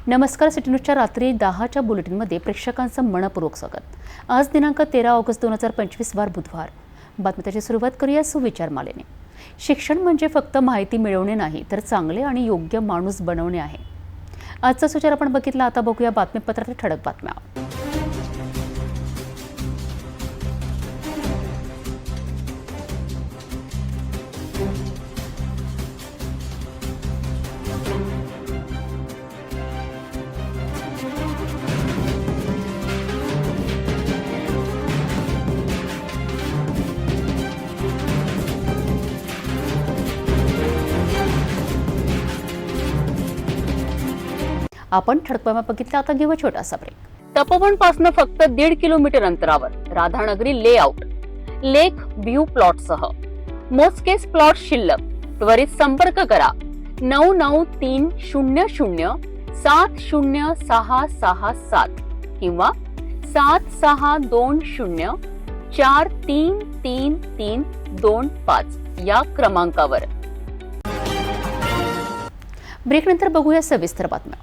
नमस्कार, सिटी न्यूजच्या रात्री 10च्या बुलेटिनमध्ये प्रेक्षकांचं मनपूर्वक स्वागत। आज दिनांक 13 ऑगस्ट 2025 वार बुधवार। बातमीची सुरुवात करूया सुविचार मालेने। शिक्षण म्हणजे फक्त माहिती मिळवणे नाही, तर चांगले आणि योग्य माणूस बनवणे आहे। आजचा सुविचार आपण बघितला, आता बघूया बातमीपत्रातील ठळक बातम्या। आपण ठळक बातम्या बघितल्या, आता घेऊ छोटासा ब्रेक। तपोवन पासून फक्त 1.5 किलोमीटर अंतरावर राधानगरी लेआउट लेक व्ह्यू प्लॉट सह मोजकेच प्लॉट शिल्लक। त्वरित संपर्क करा 9930706667 किंवा 7620433325 या क्रमांकावर। ब्रेकनंतर बघूया सविस्तर बातम्या।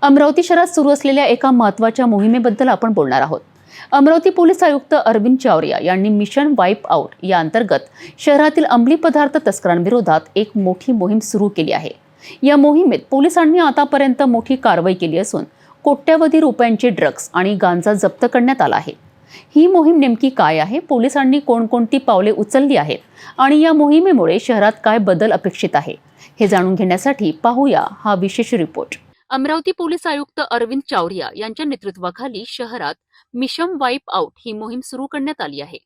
अमरावती शहरात सुरू असलेल्या एका महत्त्वाच्या मोहिमेबद्दल आपण बोलणार आहोत। अमरावती पोलीस आयुक्त अरविंद चावरिया यांनी मिशन वाईप आउट या अंतर्गत शहरातील अंमली पदार्थ तस्करांविरोधात एक मोठी मोहीम सुरू केली आहे। या मोहिमेत पोलिसांनी आतापर्यंत मोठी कारवाई केली असून कोट्यवधी रुपयांचे ड्रग्ज आणि गांजा जप्त करण्यात आला आहे। ही मोहीम नेमकी काय आहे, पोलिसांनी कोणकोणती पावले उचलली आहेत आणि या मोहिमेमुळे शहरात काय बदल अपेक्षित आहे, हे जाणून घेण्यासाठी पाहूया हा विशेष रिपोर्ट। अमरावती पोलीस आयुक्त अरविंद चावरिया यांच्या नेतृत्वाखाली शहरात मिशन वाईप आउट ही मोहीम सुरू करण्यात आली आहे।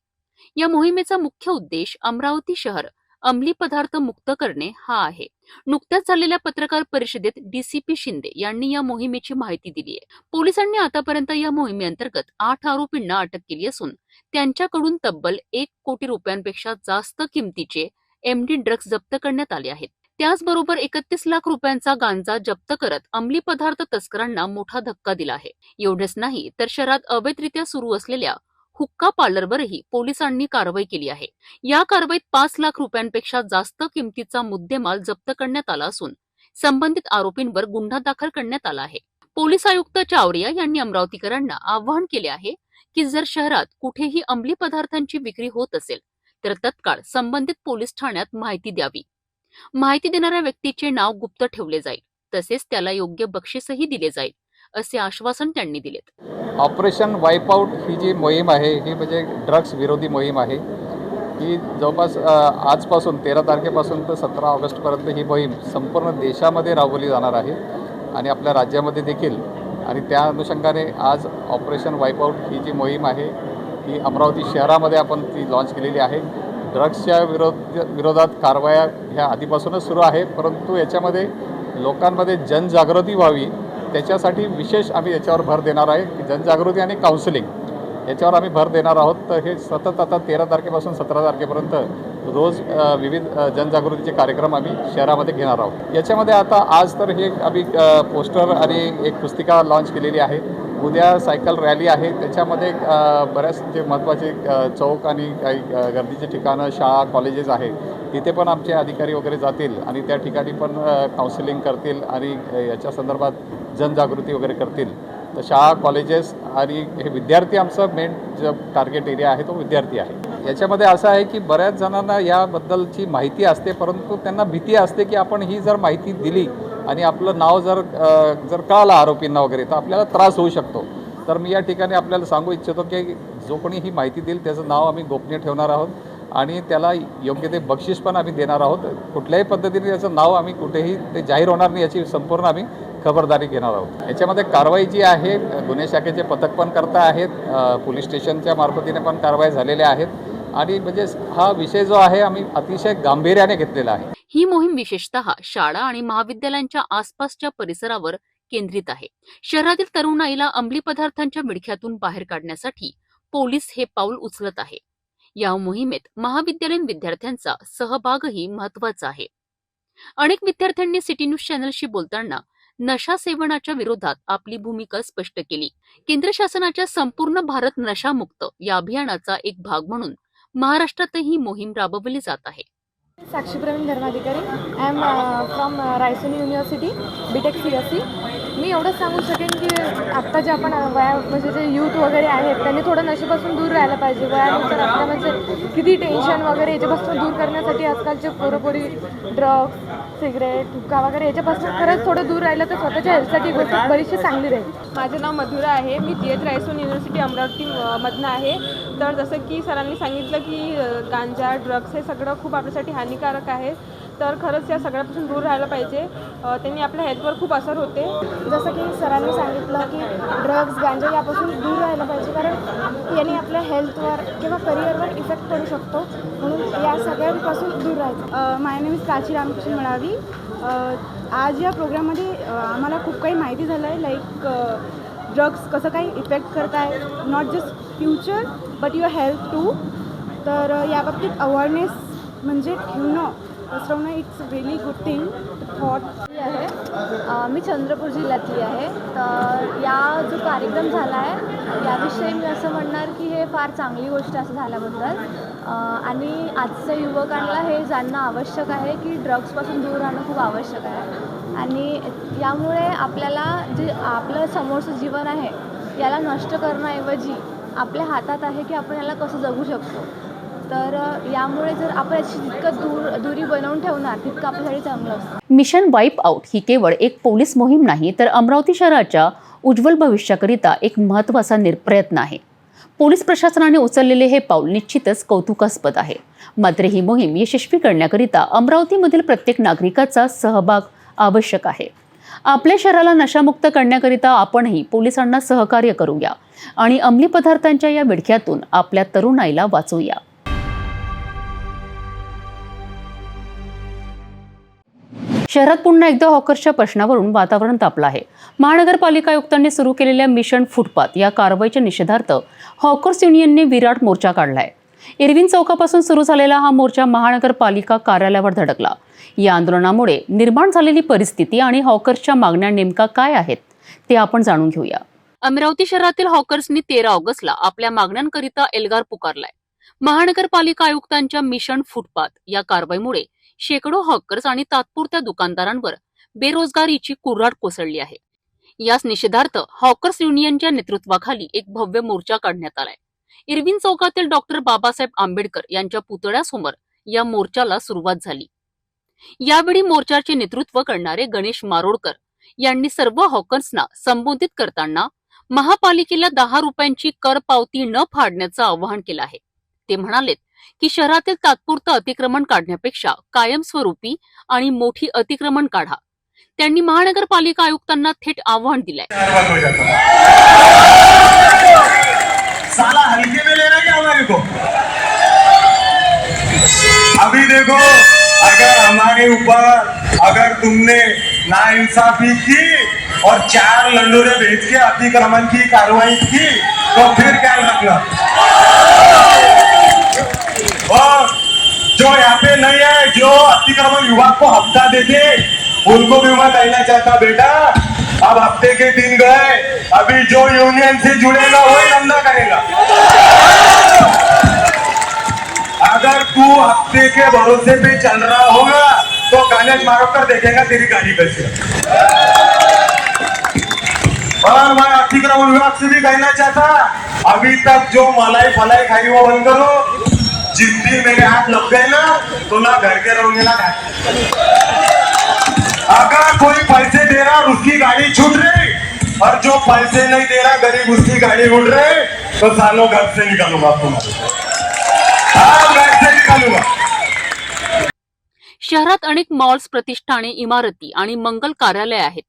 या मोहिमेचा मुख्य उद्देश अमरावती शहर अंमली पदार्थ मुक्त करणे हा आहे। नुकत्याच झालेल्या पत्रकार परिषदेत डीसीपी शिंदे यांनी या मोहिमेची माहिती दिली आहे। पोलिसांनी आतापर्यंत या मोहिमेअंतर्गत 8 आरोपींना अटक केली असून त्यांच्याकडून तब्बल 1 कोटी रुपयांपेक्षा जास्त किमतीचे एमडी ड्रग्ज जप्त करण्यात आले आहेत। त्याचबरोबर 31 लाख रुपयांचा गांजा जप्त करत अंमली पदार्थ तस्करांना मोठा धक्का दिला आहे। एवढेच नाही तर शहरात अवैधरित्या सुरू असलेल्या हुक्का पार्लरवरही पोलिसांनी कारवाई केली आहे। या कारवाईत 5 लाख रुपयांपेक्षा जास्त किमतीचा मुद्देमाल जप्त करण्यात आला असून संबंधित आरोपींवर गुन्हा दाखल करण्यात आला आहे। पोलीस आयुक्त चावरिया यांनी अमरावतीकरांना आवाहन केले आहे की जर शहरात कुठेही अंमली पदार्थांची विक्री होत असेल तर तत्काळ संबंधित पोलीस ठाण्यात माहिती द्यावी। माहिती देणाऱ्या व्यक्तीचे नाव गुप्त ठेवले जाईल, तसेच त्याला योग्य बक्षीसही दिले जाईल, असे आश्वासन त्यांनी दिले। ऑपरेशन वाईप आउट ही जी मोहीम आहे ही म्हणजे ड्रग्स विरोधी मोहीम आहे। ही जवळपास आजपासून 13 तारखेपासून तर 17 ऑगस्टपर्यंत ही मोहीम संपूर्ण देशामध्ये राबवली जाणार आहे आणि आपल्या राज्यामध्ये देखील। आणि त्या अनुषंगाने आज ऑपरेशन वाईप आउट ही जी मोहीम आहे ही अमरावती शहरामध्ये आपण ती लॉन्च केलेली आहे। ड्रग्सच्या विरोधात कारवाया ह्या आधीपासूनच सुरू आहे, परंतु याच्यामध्ये लोकांमध्ये जनजागृती व्हावी त्याच्यासाठी विशेष आम्ही याच्यावर भर देणार आहे की जनजागृती आणि काउन्सिलिंग याच्यावर आम्ही भर देणार आहोत। तर हे सतत आता 13 तारखेपासून 17 तारखेपर्यंत रोज विविध जनजागृतीचे कार्यक्रम आम्ही शहरामध्ये घेणार आहोत। याच्यामध्ये आता आज तर हे आम्ही पोस्टर आणि एक पुस्तिका लॉन्च केलेली आहे। उद्या सायकल रॅली आहे, त्याच्यामध्ये बऱ्याच जे महत्त्वाचे चौक आणि काही गर्दीचे ठिकाणं, शाळा, कॉलेजेस आहे, तिथे पण आमचे अधिकारी वगैरे जातील आणि त्या ठिकाणी पण काउन्सिलिंग करतील आणि याच्या संदर्भात जनजागृती वगैरे करतील। तर शाळा, कॉलेजेस आणि हे विद्यार्थी आमचं मेन जो टार्गेट एरिया आहे तो विद्यार्थी आहे। याच्यामध्ये असं आहे की बऱ्याच जणांना याबद्दलची माहिती असते, परंतु त्यांना भीती असते की आपण ही जर माहिती दिली आणि आपलं नाव जर कळालं आरोपींना वगैरे तर आपल्याला त्रास होऊ शकतो। तर मी या ठिकाणी आपल्याला सांगू इच्छितो की जो कोणी ही माहिती देईल त्याचं नाव आम्ही गोपनीय ठेवणार आहोत आणि त्याला योग्य ते बक्षीस पण आम्ही देणार आहोत। कुठल्याही पद्धतीने त्याचं नाव आम्ही कुठेही ते जाहीर होणार नाही याची संपूर्ण आम्ही खबरदारी घेणार आहोत। याच्यामध्ये कारवाई जी आहे गुन्हे शाखेचे पथक पण करता आहेत, पोलीस स्टेशनच्या मार्फतीने पण कारवाई झालेल्या आहेत आणि म्हणजे हा विषय जो आहे आम्ही अतिशय गांभीर्याने घेतलेला आहे। ही मोहीम विशेषतः शाळा आणि महाविद्यालयांच्या आसपासच्या परिसरावर केंद्रित आहे। शहरातील तरुणाईला अंमली पदार्थांच्या विळख्यातून बाहेर काढण्यासाठी पोलीस हे पाऊल उचलत आहे। या मोहिमेत महाविद्यालयीन विद्यार्थ्यांचा सहभागही महत्त्वाचा आहे। अनेक विद्यार्थ्यांनी सिटी न्यूज चॅनलशी बोलताना नशा सेवनाच्या विरोधात आपली भूमिका स्पष्ट केली। केंद्र शासनाच्या संपूर्ण भारत नशामुक्त या अभियानाचा एक भाग म्हणून महाराष्ट्रातही मोहीम राबवली जात आहे। Sakshi Pravin Dharmadhikari. I am from Raisoni university B Tech CSE. मी एवढंच सांगू शकेन की आत्ता जे आपण म्हणजे जे यूथ वगैरे आहेत त्यांनी थोडं नशेपासून दूर राहायला पाहिजे. वयानुसार आपल्या म्हणजे किती टेन्शन वगैरे याच्यापासून दूर करण्यासाठी आजकालचे पोरपोरी ड्रग्स, सिगरेट, हुक्का वगैरे याच्यापासून खरंच थोडं दूर राहिलं तर स्वतःच्या हेल्थसाठी गोष्ट बरीचशी चांगली राहील. माझं नाव मधुरा आहे. मी TH रायसोनी युनिव्हर्सिटी अमरावती मधनं आहे. तर जसं की सरांनी सांगितलं की गांजा, ड्रग्स हे सगळं खूप आपल्यासाठी हानिकारक आहे. तर खरंच या सगळ्यापासून दूर राहायला पाहिजे. त्यांनी आपल्या हेल्थवर खूप असर होते. जसं की सरांनी सांगितलं की ड्रग्स, गांजा यापासून दूर राहायला पाहिजे, कारण याने आपल्या हेल्थवर किंवा करिअरवर इफेक्ट पडू शकतो. म्हणून या सगळ्यांपासून दूर राहायचं. माय नेम इज प्राची रामकृष्ण मळावी. आज या प्रोग्राममध्ये आम्हाला खूप काही माहिती झालं आहे. लाईक ड्रग्स कसं काही इफेक्ट करत आहे, not just future but your health too. तर याबाबतीत अवेअरनेस म्हणजे पसरवणं it's really good thing thought आहे. मी चंद्रपूर जिल्ह्यातली आहे. तर या जो कार्यक्रम झाला आहे याविषयी मी असं म्हणणार की हे फार चांगली गोष्ट असं झाल्याबद्दल. आणि आजच्या युवकांना हे जाणणं आवश्यक आहे की ड्रग्सपासून दूर राहणं खूप आवश्यक आहे. आणि यामुळे आपल्याला जे आपलं समोरचं जीवन आहे याला नष्ट करण्याऐवजी आपल्या हातात आहे की आपण याला कसं जगू शकतो. तर यामुळे जर आपण याची जितकं दूरी बनवून ठेवणार तितकं आपल्यासाठी चांगलं असतं. मिशन वाईप आउट ही केवळ एक पोलीस मोहीम नाही, तर अमरावती शहराच्या उज्ज्वल भविष्याकरिता एक महत्त्वाचा प्रयत्न आहे. पोलीस प्रशासनाने उचललेले हे पाऊल निश्चितच कौतुकास्पद आहे. मात्र ही मोहीम यशस्वी करण्याकरिता अमरावतीमधील प्रत्येक नागरिकाचा सहभाग आवश्यक आहे. आपल्या शहराला नशामुक्त करण्याकरिता आपणही पोलिसांना सहकार्य करूया आणि अंमली पदार्थांच्या या विळख्यातून आपल्या तरुणाईला वाचवूया. शहरात पुन्हा एकदा हॉकर्सच्या प्रश्नावरून वातावरण तापलं आहे. महानगरपालिका आयुक्तांनी सुरू केलेल्या मिशन फुटपाथ या कारवाईच्या निषेधार्थ हॉकर्स युनियनने विराट मोर्चा काढलाय. इरविन चौकापासून सुरू झालेला हा मोर्चा महानगरपालिका कार्यालयावर धडकला. या आंदोलनामुळे निर्माण झालेली परिस्थिती आणि हॉकर्सच्या मागण्या नेमका काय आहेत ते आपण जाणून घेऊया. अमरावती शहरातील हॉकर्सनी 13 ऑगस्टला आपल्या मागण्यांकरिता एल्गार पुकारलाय. महानगरपालिका आयुक्तांच्या मिशन फुटपाथ या कारवाईमुळे शेकडो हॉकर्स आणि तात्पुरत्या दुकानदारांवर बेरोजगारीची कुऱ्हाड कोसळली आहे. याच निषेधार्थ हॉकर्स युनियनच्या नेतृत्वाखाली एक भव्य मोर्चा काढण्यात आलाय. इरविन चौकातील डॉक्टर बाबासाहेब आंबेडकर यांच्या पुतळ्यासमोर या मोर्चाला सुरुवात झाली. यावेळी मोर्चाचे नेतृत्व करणारे गणेश मारोडकर यांनी सर्व हॉकर्सना संबोधित करताना महापालिकेला 10 रुपयांची कर पावती न फाडण्याचं आवाहन केलं आहे. ते म्हणालेत की शहरातील तात्पुरतं अतिक्रमण काढण्यापेक्षा कायमस्वरूपी आणि मोठी अतिक्रमण काढा. त्यांनी महानगरपालिका आयुक्तांना थेट आव्हान दिलंय. साला हल्के में लेना क्या हमारे को? अभी देखो, अगर हमारे ऊपर अगर तुमने नाइंसाफी की और 4 लंडोरे भेज के अतिक्रमण की कार्रवाई की तो फिर क्या रखना? और जो यहाँ पे नहीं है, जो अतिक्रमण विभाग को हफ्ता देते उनको भी मैं कहना चाहता बेटा, अब हफ्ते के दिन गए, अभी जो यूनियन से जुड़ेगा वही धंधा करेगा. अगर तू हफ्ते के भरोसे पे चल रहा होगा तो गणेश मारोकर देखेगा तेरी गाड़ी कैसी है. और मैं अतिक्रमण विभाग से भी कहना चाहता, अभी तक जो मलाई फलाई खाई वो बंद करो. जिस दिन मेरे हाथ लग गए ना तो ना घर के रहोगे ना घर. अगर कोई पैसे दे रहा और उसकी गाड़ी छूट रही और जो पैसे नहीं दे रहा गरीब उसकी गाड़ी उड़ रहे तो सालों घर से निकालूंगा तुम्हारे. हाँ, घर से निकालूंगा. शहरात अनेक मॉल्स, प्रतिष्ठाने, इमारती आणि मंगल कार्यालय आहेत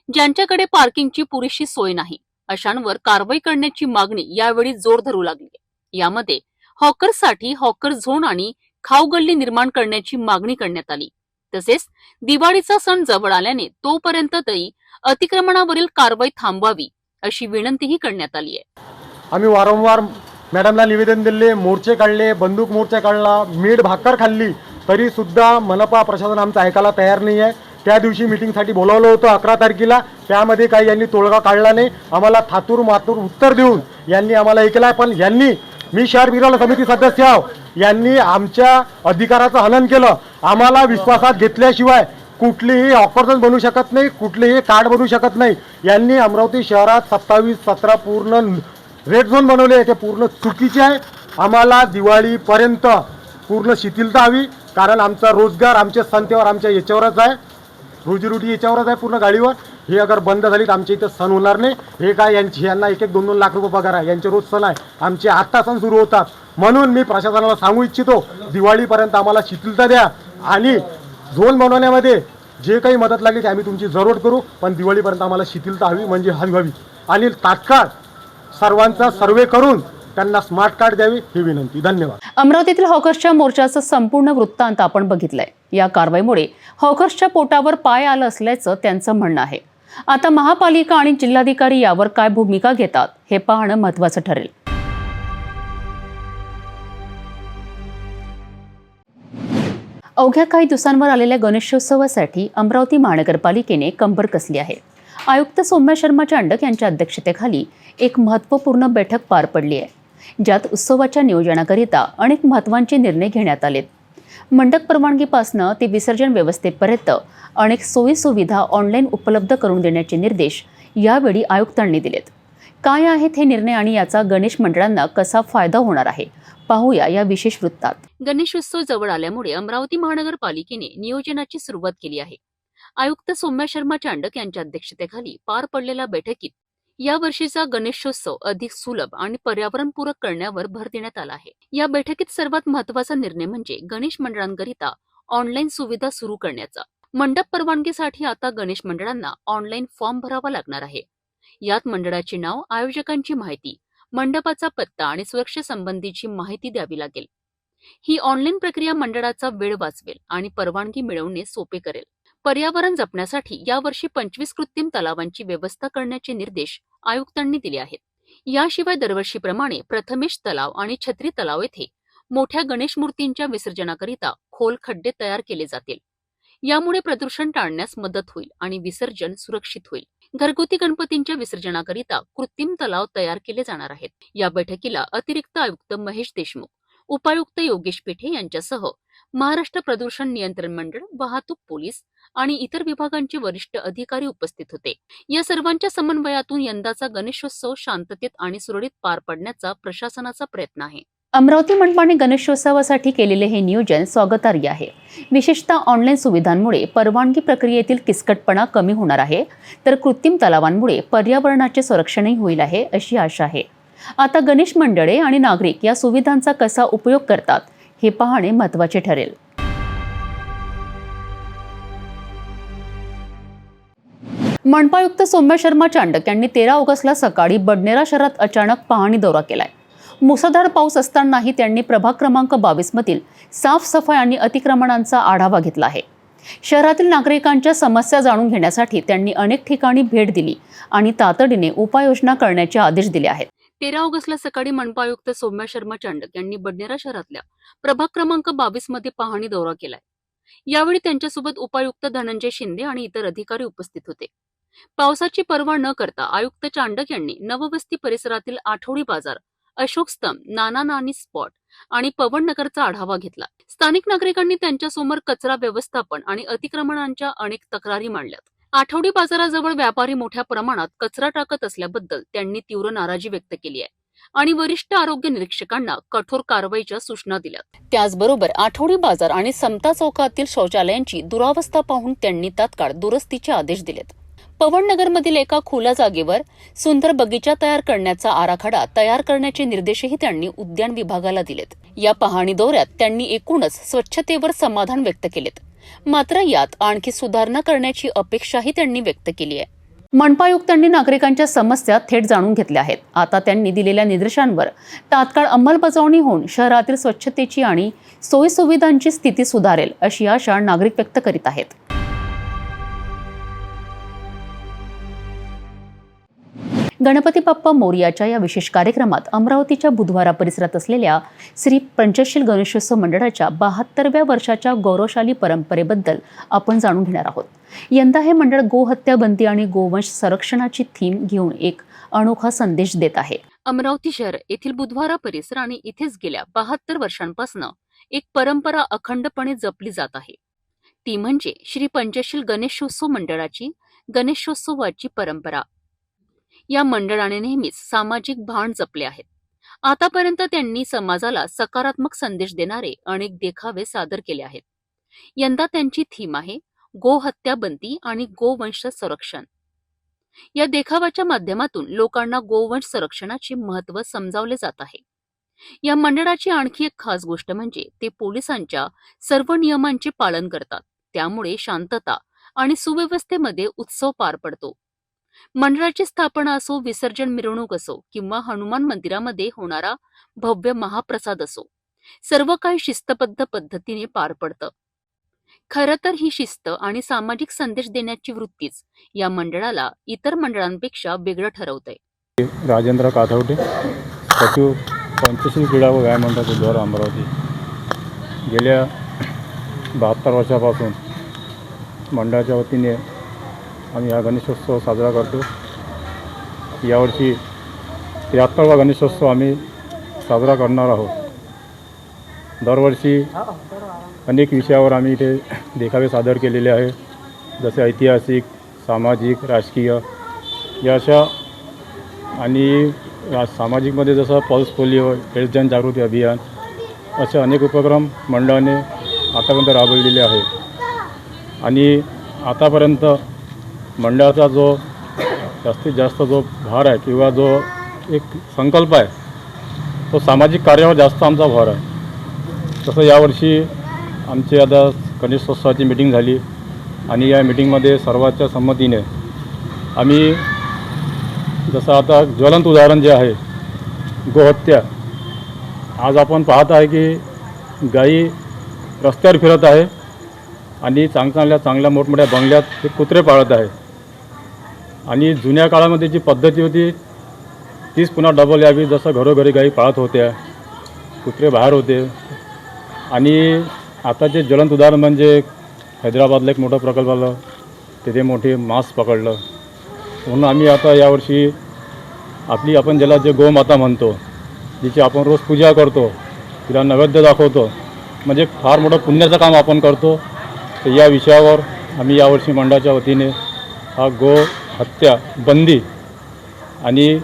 ज्यांच्याकडे पार्किंगची पुरेशी सोय नाही. अशांवर कारवाई करण्याची मागणी यावेळी जोर धरू लागली. यामध्ये हॉकर्ससाठी हॉकर झोन आणि खाऊगल्ली निर्माण करण्याची मागणी करण्यात आली. तसेच दिवाळीचा सण जवळ आल्याने तोपर्यंत तरी अतिक्रमणावरील कारवाई थांबवावी अशी विनंतीही करण्यात आली आहे. आम्ही वारंवार मॅडमला निवेदन दिले, मोर्चे काढले, बंदूक मोर्चा काढला, मीठ भाकर खाल्ली, तरी सुद्धा मनपा प्रशासन आमचं ऐकायला तयार नाही आहे. त्या दिवशी मीटिंगसाठी बोलावलं होतं 11 तारखेला, त्यामध्ये काही यांनी तोडगा काढला नाही. आम्हाला थातूर मातूर उत्तर देऊन यांनी आम्हाला ऐकलं. पण यांनी मी शहर विरोध समिती सदस्य आहो, यांनी आमच्या अधिकाराचं हनन केलं. आम्हाला विश्वासात घेतल्याशिवाय कुठलीही ऑफर बनवू शकत नाही, कुठलीही कार्ड बनवू शकत नाही. यांनी अमरावती शहरात 27-17 पूर्ण रेड झोन बनवले, ते पूर्ण चुकीचे आहे. आम्हाला दिवाळीपर्यंत पूर्ण शिथिलता हवी, कारण आमचा रोजगार आमच्या संस्थेवर आमच्या याच्यावरच आहे, रोजीरोटी याच्यावरच आहे पूर्ण गाडीवर. हे अगर बंद झाली तर आमच्या इथं सण होणार नाही. हे काय यांना 1-2 लाख रुपये पगार आहे, यांचे रोज सण आहे, आमचे आत्ता सण सुरू होतात. म्हणून मी प्रशासनाला सांगू इच्छितो, दिवाळीपर्यंत आम्हाला शिथिलता द्या आणि झोन बनवण्यामध्ये जे काही मदत लागली ते आम्ही तुमची जरूर करू, पण दिवाळीपर्यंत आम्हाला शिथिलता हवी म्हणजे हवी. आणि तात्काळ सर्वांचा सर्वे करून त्यांना स्मार्ट कार्ड द्यावी ही विनंती. धन्यवाद. अमरावतीतील हॉकर्सच्या मोर्चाचं संपूर्ण वृत्तांत आपण बघितलंय. या कारवाईमुळे हॉकर्सच्या पोटावर पाय आलं असल्याचं त्यांचं म्हणणं आहे. आता महापालिका आणि जिल्हाधिकारी यावर काय भूमिका घेतात हे पाहणं महत्त्वाचं ठरेल. अवघ्या काही दिवसांवर आलेल्या गणेशोत्सवासाठी अमरावती महानगरपालिकेने कंबर कसली आहे. आयुक्त सौम्या शर्मा चांडक यांच्या अध्यक्षतेखाली एक महत्त्वपूर्ण बैठक पार पडली आहे, ज्यात उत्सवाच्या नियोजनाकरिता अनेक महत्त्वाचे निर्णय घेण्यात आलेत. मंडप परवानगीपासनं ते विसर्जन व्यवस्थेपर्यंत अनेक सोयीसुविधा ऑनलाईन उपलब्ध करून देण्याचे निर्देश यावेळी आयुक्तांनी दिलेत. काय आहेत हे निर्णय आणि याचा गणेश मंडळांना कसा फायदा होणार आहे, पाहूया या विशेष वृत्तात. गणेशोत्सव जवळ आल्यामुळे अमरावती महानगरपालिकेने नियोजनाची सुरुवात केली आहे. आयुक्त सौम्या शर्मा चांडक यांच्या अध्यक्षतेखाली पार पडलेल्या बैठकीत या वर्षीचा गणेशोत्सव अधिक सुलभ आणि पर्यावरणपूरक करण्यावर भर देण्यात आला आहे. या बैठकीत सर्वात महत्त्वाचा निर्णय म्हणजे गणेश मंडळांकरिता ऑनलाईन सुविधा सुरू करण्याचा. मंडप परवानगीसाठी आता गणेश मंडळांना ऑनलाईन फॉर्म भरावा लागणार आहे. यात मंडळाचे नाव, आयोजकांची माहिती, मंडपाचा पत्ता आणि सुरक्षेसंबंधीची माहिती द्यावी लागेल. ही ऑनलाईन प्रक्रिया मंडळाचा वेळ वाचवेल आणि परवानगी मिळवणे सोपे करेल. पर्यावरण जपण्यासाठी यावर्षी 25 कृत्रिम तलावांची व्यवस्था करण्याचे निर्देश आयुक्तांनी दिले आहेत. याशिवाय दरवर्षीप्रमाणे प्रथमेश तलाव आणि छत्री तलाव येथे मोठ्या गणेश मूर्तींच्या विसर्जनाकरिता खोल खड्डे तयार केले जातील. यामुळे प्रदूषण टाळण्यास मदत होईल आणि विसर्जन सुरक्षित होईल. घरगुती गणपतींच्या विसर्जनाकरिता कृत्रिम तलाव तयार केले जाणार आहेत. या बैठकीला अतिरिक्त आयुक्त महेश देशमुख, उपायुक्त योगेश पेठे यांच्यासह महाराष्ट्र प्रदूषण नियंत्रण मंडळ, वाहतूक पोलीस आणि इतर विभागांचे वरिष्ठ अधिकारी उपस्थित होते. या सर्वांच्या समन्वयातून यंदाचा गणेशोत्सव शांततेत आणि सुरळीत पार पडण्याचा प्रशासनाचा प्रयत्न आहे. अमरावती मंडपाने गणेशोत्सवासाठी केलेले हे नियोजन स्वागतार्ह आहे. विशेषतः ऑनलाईन सुविधांमुळे परवानगी प्रक्रियेतील किचकटपणा कमी होणार आहे, तर कृत्रिम तलावांमुळे पर्यावरणाचे संरक्षणही होईल आहे अशी आशा आहे. आता गणेश मंडळे आणि नागरिक या सुविधांचा कसा उपयोग करतात हे पाहणे महत्त्वाचे ठरेल. मनपायुक्त सौम्या शर्मा चांडक यांनी 13 ऑगस्टला सकाळी बडनेरा शहरात अचानक पाहणी दौरा केलाय. मुसळधार पाऊस असतानाही त्यांनी प्रभाग क्रमांक 22 मधील साफसफाई आणि अतिक्रमणांचा आढावा घेतला आहे. शहरातील नागरिकांच्या समस्या जाणून घेण्यासाठी त्यांनी अनेक ठिकाणी भेट दिली आणि तातडीने उपाययोजना करण्याचे आदेश दिले आहेत. 13 ऑगस्टला सकाळी मनपायुक्त सौम्या शर्मा चांडक यांनी बडनेरा शहरातल्या प्रभाग क्रमांक 22 मध्ये पाहणी दौरा केलाय. यावेळी त्यांच्यासोबत उपायुक्त धनंजय शिंदे आणि इतर अधिकारी उपस्थित होते. पावसाची पर्वा न करता आयुक्त चांडक यांनी नववस्ती परिसरातील आठवडी बाजार, अशोक स्तंभ, नाना नानी स्पॉट आणि पवन नगरचा आढावा घेतला. स्थानिक नागरिकांनी त्यांच्यासमोर कचरा व्यवस्थापन आणि अतिक्रमणांच्या अनेक तक्रारी मांडल्यात. आठवडी बाजाराजवळ व्यापारी मोठ्या प्रमाणात कचरा टाकत असल्याबद्दल त्यांनी तीव्र नाराजी व्यक्त केली आहे आणि वरिष्ठ आरोग्य निरीक्षकांना कठोर कारवाईच्या सूचना दिल्यात. त्याचबरोबर आठवडी बाजार आणि समता चौकातील शौचालयांची दुरावस्था पाहून त्यांनी तात्काळ दुरुस्तीचे आदेश दिलेत. पवन नगरमधील एका खुल्या जागेवर सुंदर बगीचा तयार करण्याचा आराखडा तयार करण्याचे निर्देशही त्यांनी उद्यान विभागाला दिलेत. या पाहणी दौऱ्यात त्यांनी एकूणच स्वच्छतेवर समाधान व्यक्त केलेत. मात्र यात आणखी सुधारणा करण्याची अपेक्षाही त्यांनी व्यक्त केली आहे. मनपायुक्तांनी नागरिकांच्या समस्या थेट जाणून घेतल्या आहेत. आता त्यांनी दिलेल्या निर्देशांवर तात्काळ अंमलबजावणी होऊन शहरातील स्वच्छतेची आणि सोयीसुविधांची स्थिती सुधारेल अशी आशा नागरिक व्यक्त करीत आहेत. गणपती बाप्पा मोरयाच्या या विशेष कार्यक्रमात अमरावतीच्या बुधवारा परिसरात असलेल्या श्री पंचशील गणेशोत्सव मंडळाच्या 72व्या वर्षाच्या गौरवशाली परंपरेबद्दल आपण जाणून घेणार आहोत. यंदा हे मंडळ गोहत्या बंदी आणि गोवंश संरक्षणाची थीम घेऊन एक अनोखा संदेश देत आहे. अमरावती शहर येथील बुधवारा परिसर आणि इथेच गेल्या 72 वर्षांपासून एक परंपरा अखंडपणे जपली जात आहे. ती म्हणजे श्री पंचशील गणेशोत्सव मंडळाची गणेशोत्सवाची परंपरा. या मंडळाने नेहमीच सामाजिक भान जपले आहेत. आतापर्यंत त्यांनी समाजाला सकारात्मक संदेश देणारे अनेक देखावे सादर केले आहेत. यंदा त्यांची थीम आहे गोहत्या बंदी आणि गोवंश संरक्षण. या देखाव्याच्या माध्यमातून लोकांना गोवंश संरक्षणाचे महत्त्व समजावले जात आहे. या मंडळाची आणखी एक खास गोष्ट म्हणजे ते पोलिसांच्या सर्व नियमांचे पालन करतात. त्यामुळे शांतता आणि सुव्यवस्थेमध्ये उत्सव पार पडतो. मंडळाची स्थापना असो, विसर्जन मिरवणूक असो किंवा हनुमान मंदिरामध्ये होणारा भव्य महाप्रसाद असो, सर्व काही शिस्तबद्ध पद्धतीने पार पडतं. खरं तर ही शिस्त आणि सामाजिक संदेश देण्याची वृत्तीच या मंडळाला इतर मंडळांपेक्षा वेगळं ठरवतंय. राजेंद्र काथवटे, सचिव पंचशील क्रीडा व व्यायाम मंडळ बुधवार अमरावती. गेल्या 72 वर्षापासून मंडळाच्या वतीने आम्ही हा गणेशोत्सव साजरा करतो. यावर्षी 73वा गणेशोत्सव आम्ही साजरा करणार आहोत. दरवर्षी अनेक विषयावर आम्ही इथे देखावे सादर केलेले आहे, जसे ऐतिहासिक, सामाजिक, राजकीय या अशा. आणि सामाजिकमध्ये जसं पल्स पोलिओ, हेल्थ जनजागृती अभियान असे अनेक उपक्रम मंडळाने आतापर्यंत राबविलेले आहे. आणि आतापर्यंत मंडळाचा जो जास्तीत जास्त जो भार आहे किंवा जो एक संकल्प आहे तो सामाजिक कार्यावर जास्त आमचा भर आहे. तसं यावर्षी आमची आता गणेशोत्सवाची मीटिंग झाली आणि या मीटिंगमध्ये सर्वांच्या संमतीने आम्ही जसं आता ज्वलंत उदाहरण जे आहे गोहत्या. आज आपण पाहत आहे की गायी रस्त्यावर फिरत आहे आणि चांगल्या मोठमोठ्या बंगल्यात ते कुत्रे पाळत आहे. आणि जुन्या काळामध्ये जी पद्धती होती तीच पुन्हा डबल यावी. जसं घरोघरी गायी पाळत होत्या, कुत्रे बाहेर होते. आणि आता जे ज्वलंत उदाहरण म्हणजे हैदराबादला एक मोठं प्रकल्प आलं, तिथे मोठे मांस पकडलं. म्हणून आम्ही आता यावर्षी आपण ज्याला जे गोमाता म्हणतो, जिची आपण रोज पूजा करतो, तिला नैवेद्य दाखवतो, म्हणजे फार मोठं पुण्याचं काम आपण करतो. तर या विषयावर आम्ही यावर्षी मंडळाच्या वतीने हा गो हत्या बंदी आणि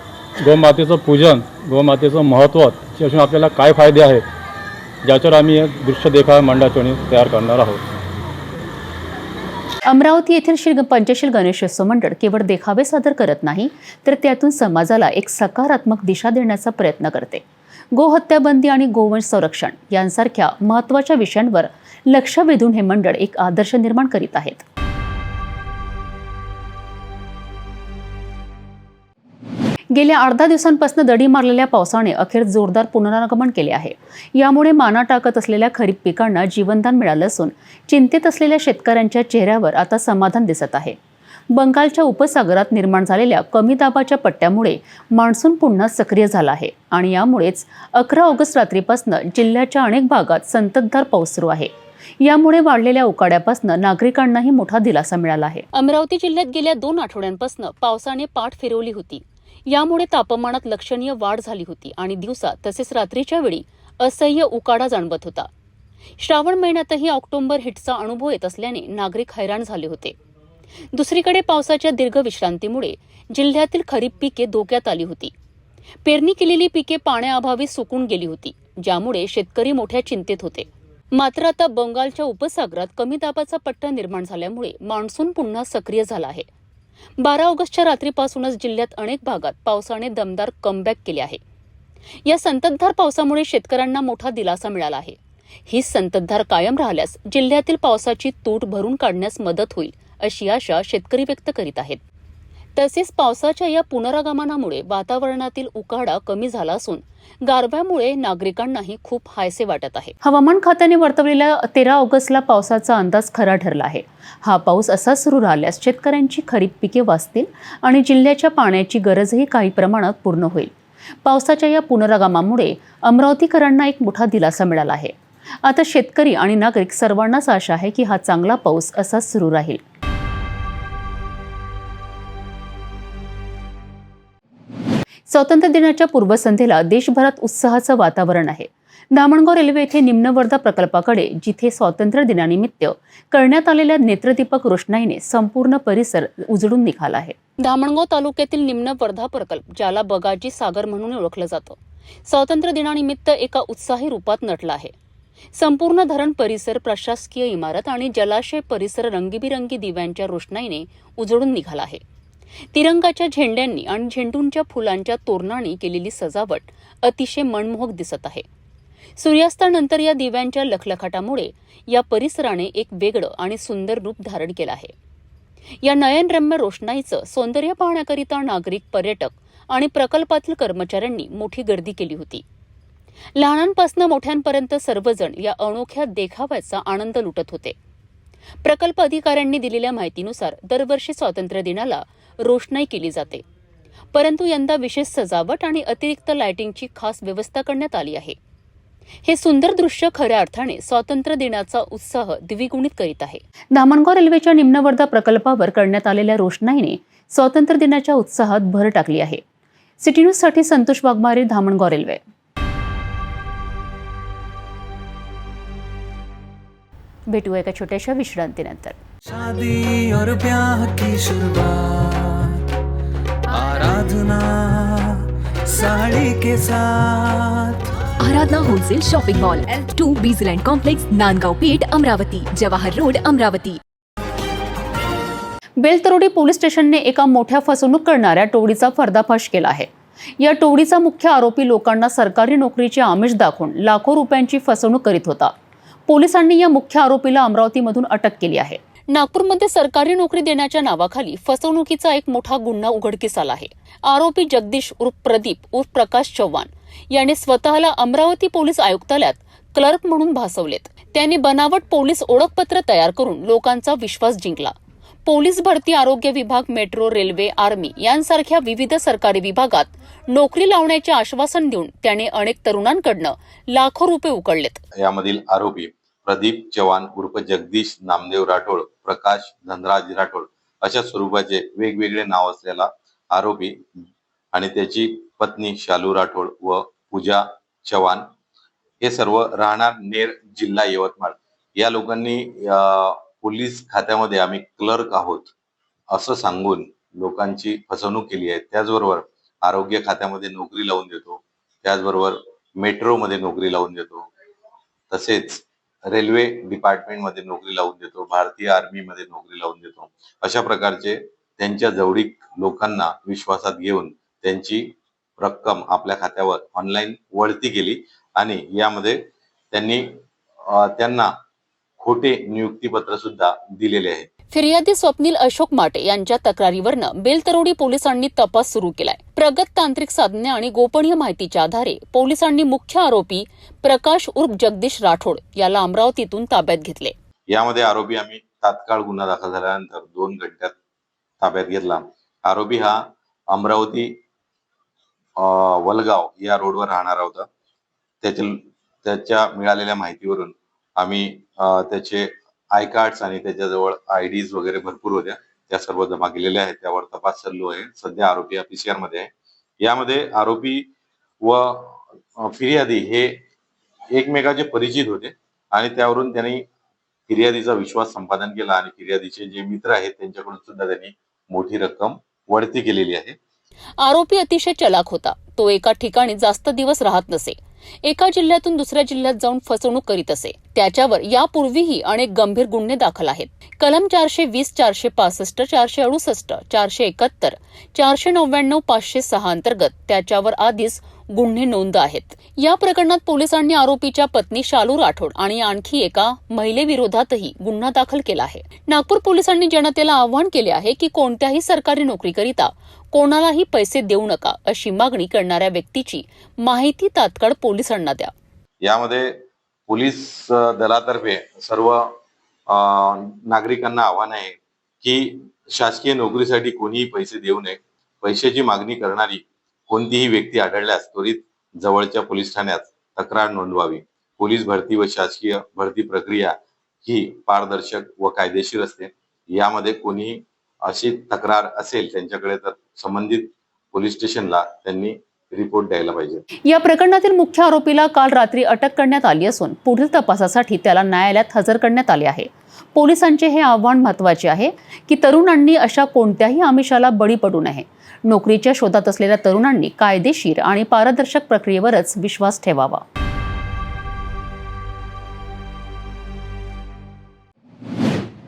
गोमातेचं पूजन, गोमातेचं महत्त्व असून आपल्याला काय फायदे आहेत ज्याच्यावर आम्ही दृश्य देखावा मंडळाच्या तयार करणार आहोत. अमरावती येथील श्री पंचशील गणेशोत्सव मंडळ केवळ देखावे सादर करत नाही, तर त्यातून समाजाला एक सकारात्मक दिशा देण्याचा प्रयत्न करते. गोहत्या बंदी आणि गोवंश संरक्षण यांसारख्या महत्त्वाच्या विषयांवर लक्ष वेधून हे मंडळ एक आदर्श निर्माण करीत आहेत. गेल्या 8-10 दिवसांपासून दडी मारलेल्या पावसाने अखेर जोरदार पुनरागमन केले आहे. यामुळे माना टाकत असलेल्या खरीप पिकांना जीवनदान मिळालं असून चिंतेत असलेल्या शेतकऱ्यांच्या चेहऱ्यावर आता समाधान दिसत आहे. बंगालच्या उपसागरात निर्माण झालेल्या कमी दाबाच्या पट्ट्यामुळे मान्सून पुन्हा सक्रिय झाला आहे आणि यामुळेच 11 ऑगस्ट रात्रीपासून जिल्ह्याच्या अनेक भागात संततधार पाऊस सुरू आहे. यामुळे वाढलेल्या उकाड्यापासून नागरिकांनाही मोठा दिलासा मिळाला आहे. अमरावती जिल्ह्यात गेल्या 2 आठवड्यांपासून पावसाने पाठ फिरवली होती. यामुळे तापमानात लक्षणीय वाढ झाली होती आणि दिवसा तसेच रात्रीच्या वेळी असह्य उकाडा जाणवत होता. श्रावण महिन्यातही ऑक्टोबर हिटचा अनुभव येत असल्याने नागरिक हैराण झाले होते. दुसरीकडे पावसाच्या दीर्घ विश्रांतीमुळे जिल्ह्यातील खरीप पिके धोक्यात आली होती. पेरणी केलेली पिके पाण्याअभावी सुकून गेली होती, ज्यामुळे शेतकरी मोठ्या चिंतेत होते. मात्र आता बंगालच्या उपसागरात कमी दाबाचा पट्टा निर्माण झाल्यामुळे मान्सून पुन्हा सक्रिय झाला आहे. 12 ऑगस्टच्या रात्रीपासूनच जिल्ह्यात अनेक भागात पावसाने दमदार कमबॅक केले आहे. या संततधार पावसामुळे शेतकऱ्यांना मोठा दिलासा मिळाला आहे. ही संततधार कायम राहिल्यास जिल्ह्यातील पावसाची तूट भरून काढण्यास मदत होईल अशी आशा शेतकरी व्यक्त करीत आहेत. तसेच पावसाच्या या पुनरागमनामुळे वातावरणातील उकाडा कमी झाला असून गारव्यामुळे नागरिकांनाही खूप हायसे वाटत आहे. हवामान खात्याने वर्तवलेल्या 13 ऑगस्टला पावसाचा अंदाज खरा ठरला आहे. हा पाऊस असा सुरू राहिल्यास शेतकऱ्यांची खरीप पिके वाचतील आणि जिल्ह्याच्या पाण्याची गरजही काही प्रमाणात पूर्ण होईल. पावसाच्या या पुनरागमनामुळे अमरावतीकरांना एक मोठा दिलासा मिळाला आहे. आता शेतकरी आणि नागरिक सर्वांनाच आशा आहे की हा चांगला पाऊस असाच सुरू राहील. स्वातंत्र्य दिनाच्या पूर्वसंध्येला देशभरात उत्साहाचं वातावरण आहे. धामणगाव रेल्वे येथे निम्न वर्धा प्रकल्पाकडे जिथे स्वातंत्र्य दिनानिमित्त करण्यात आलेल्या नेत्रदीपक रोषणाईने संपूर्ण परिसर उजळून निघाला आहे. धामणगाव तालुक्यातील निम्न वर्धा प्रकल्प, ज्याला बगाजी सागर म्हणून ओळखलं जातं, स्वातंत्र्य दिनानिमित्त एका उत्साही रूपात नटला आहे. संपूर्ण धरण परिसर, प्रशासकीय इमारत आणि जलाशय परिसर रंगीबिरंगी दिव्यांच्या रोषणाईने उजळून निघाला आहे. तिरंगाच्या झेंड्यांनी आणि झेंडूंच्या फुलांच्या तोरणांनी केलेली सजावट अतिशय मनमोहक दिसत आहे. सूर्यास्तानंतर या दिव्यांच्या लखलखाटामुळे या परिसराने एक वेगळं आणि सुंदर रूप धारण केलं आहे. या नयनरम्य रोषणाईचं सौंदर्य पाहण्याकरिता नागरिक, पर्यटक आणि प्रकल्पातील कर्मचाऱ्यांनी मोठी गर्दी केली होती. लहानांपासून मोठ्यांपर्यंत सर्वजण या अनोख्या देखाव्याचा आनंद लुटत होते. प्रकल्प अधिकाऱ्यांनी दिलेल्या माहितीनुसार दरवर्षी स्वातंत्र्य दिनाला रोषणाई केली जाते, परंतु यंदा विशेष सजावट आणि अतिरिक्त लाइटिंगची खास व्यवस्था करण्यात आली आहे. हे सुंदर दृश्य खऱ्या अर्थाने स्वातंत्र्य दिनाचा उत्साह द्विगुणित करीत आहे. धामणगाव रेल्वेच्या निम्न वर्धा प्रकल्पावर करण्यात आलेल्या रोषणाईने स्वातंत्र्य दिनाच्या उत्साहात भर टाकली आहे. सिटी न्यूजसाठी संतोष वाघमारे, धामणगाव रेल्वे. भेटूया एका छोट्याशा विश्रांतीनंतर. शादी और ब्याह की शुरुआत आराधना साड़ी के साथ. Aradhana wholesale shopping mall, L2 बीजलैंड complex, Nandgaon Peth, Amravati, Jawahar road, Amravati. Beltarodi police स्टेशनने एका मोठ्या फसवणूक करणाऱ्या टोळीचा पर्दाफाश केला आहे. या टोळीचा मुख्य आरोपी लोकांना सरकारी नोकरीचे आमिष दाखवून लाखो रुपयांची फसवणूक करीत होता. पोलिसांनी या मुख्य आरोपीला अमरावतीमधून अटक केली आहे. नागपूरमध्ये सरकारी नोकरी देण्याच्या नावाखाली फसवणुकीचा एक मोठा गुन्हा उघडकीस आला आहे. आरोपी जगदीश उर्फ प्रदीप उर्फ प्रकाश चव्हाण याने स्वतःला अमरावती पोलीस आयुक्तालयात क्लर्क म्हणून भासवलेत. त्यांनी बनावट पोलीस ओळखपत्र तयार करून लोकांचा विश्वास जिंकला. पोलीस भरती, आरोग्य विभाग, मेट्रो, रेल्वे, आर्मी यांसारख्या विविध सरकारी विभागात नोकरी लावण्याचे आश्वासन देऊन त्याने अनेक तरुणांकडनं लाखो रुपये उकळलेत. यामधील आरोपी प्रदीप चव्हाण उर्फ जगदीश नामदेव राठोड, प्रकाश धनराज राठोड अशा स्वरूपाचे वेगवेगळे नाव असलेला आरोपी आणि त्याची पत्नी शालू राठोड व पूजा चव्हाण हे सर्व राहणार नेर, जिल्हा यवतमाळ. या लोकांनी पोलीस खात्यामध्ये आम्ही क्लर्क आहोत असं सांगून लोकांची फसवणूक केली आहे. त्याचबरोबर आरोग्य खात्यामध्ये नोकरी लावून देतो, त्याचबरोबर मेट्रोमध्ये नोकरी लावून देतो, तसेच रेल्वे डिपार्टमेंटमध्ये नोकरी लावून देतो, भारतीय आर्मीमध्ये नोकरी लावून देतो. अशा प्रकारचे त्यांच्या जवळीक लोकांना विश्वासात घेऊन त्यांची रक्कम आपल्या खात्यावर ऑनलाईन वळती केली आणि यामध्ये त्यांनी त्यांना खोटे नियुक्तीपत्र सुद्धा दिलेले आहे. फिर्यादी स्वप्नील अशोक माटे यांच्या तक्रारीवरनं बेलतरोडी पोलिसांनी तपास सुरू केलाय. प्रगत तांत्रिक साधने आणि गोपनीय माहितीच्या आधारे पोलिसांनी मुख्य आरोपी प्रकाश उर्फ जगदीश राठोड याला अमरावतीतून ताब्यात घेतले. यामध्ये आरोपी आम्ही तात्काळ गुन्हा दाखल झाल्यानंतर 2 घंट्यात ताब्यात घेतला. आरोपी हा अमरावती वलगाव या रोडवर राहणारा होता. त्याच्या मिळालेल्या माहितीवरून आम्ही त्याचे आय कार्ड्स आणि त्याच्याजवळ आयडीज वगैरे भरपूर होत्या, त्या सर्व जमा केलेल्या आहेत. त्यावर तपास चालू आहे. सध्या आरोपी PCR मध्ये आहे. यामध्ये आरोपी व फिर्यादी हे एकमेकाचे परिचित होते आणि त्यावरून त्यांनी फिर्यादीचा विश्वास संपादन केला आणि फिर्यादीचे जे मित्र आहेत त्यांच्याकडून सुद्धा त्यांनी मोठी रक्कम वळती केलेली आहे. आरोपी अतिशय चलाक होता. तो एका ठिकाणी जास्त दिवस राहत नसे. एका जिल्ह्यातून दुसऱ्या जिल्ह्यात जाऊन फसवणूक करीत असे. त्याच्यावर यापूर्वीही अनेक गंभीर गुन्हे दाखल आहेत. कलम 420, 465, 468, 471, 499, 506 अंतर्गत त्याच्यावर आधीच गुन्हे नोंद आहेत. या प्रकरणात पोलिसांनी आरोपीच्या पत्नी शालू राठोड आणि आणखी एका महिलेविरोधातही गुन्हा दाखल केला आहे. नागपूर पोलिसांनी जनतेला आवाहन केले आहे की कोणत्याही सरकारी नोकरीकरिता कोणालाही पैसे देऊ नका, अशी मागणी करणाऱ्या व्यक्तीची माहिती तात्काळ पोलिसांना द्या. यामध्ये पोलीस दलातर्फे सर्व नागरिकांना आव्हान आहे की शासकीय नोकरीसाठी कोणीही पैसे देऊ नये. पैशाची मागणी करणारी कोणतीही व्यक्ती आढळल्यास त्वरित जवळच्या पोलीस ठाण्यात तक्रार नोंदवावी. पोलीस भरती व शासकीय भरती प्रक्रिया ही पारदर्शक व कायदेशीर असते. यामध्ये कोणी अशी तक्रार असेल त्यांच्याकडे तर संबंधित पोलीस स्टेशनला त्यांनी रिपोर्ट द्यायला पाहिजे। या प्रकरणातील मुख्य आरोपीला काल रात्री अटक करण्यात आली असून पुढील तपासासाठी त्याला न्यायालयात हजर करण्यात आले आहे। पोलिसांचे हे आव्हान महत्त्वाचे आहे की तरुणांनी अशा कोणत्याही आमिषाला बळी पडू नये। नोकरीच्या शोधात असलेल्या तरुणांनी कायदेशीर आणि पारदर्शक प्रक्रियेवरच विश्वास ठेवावा।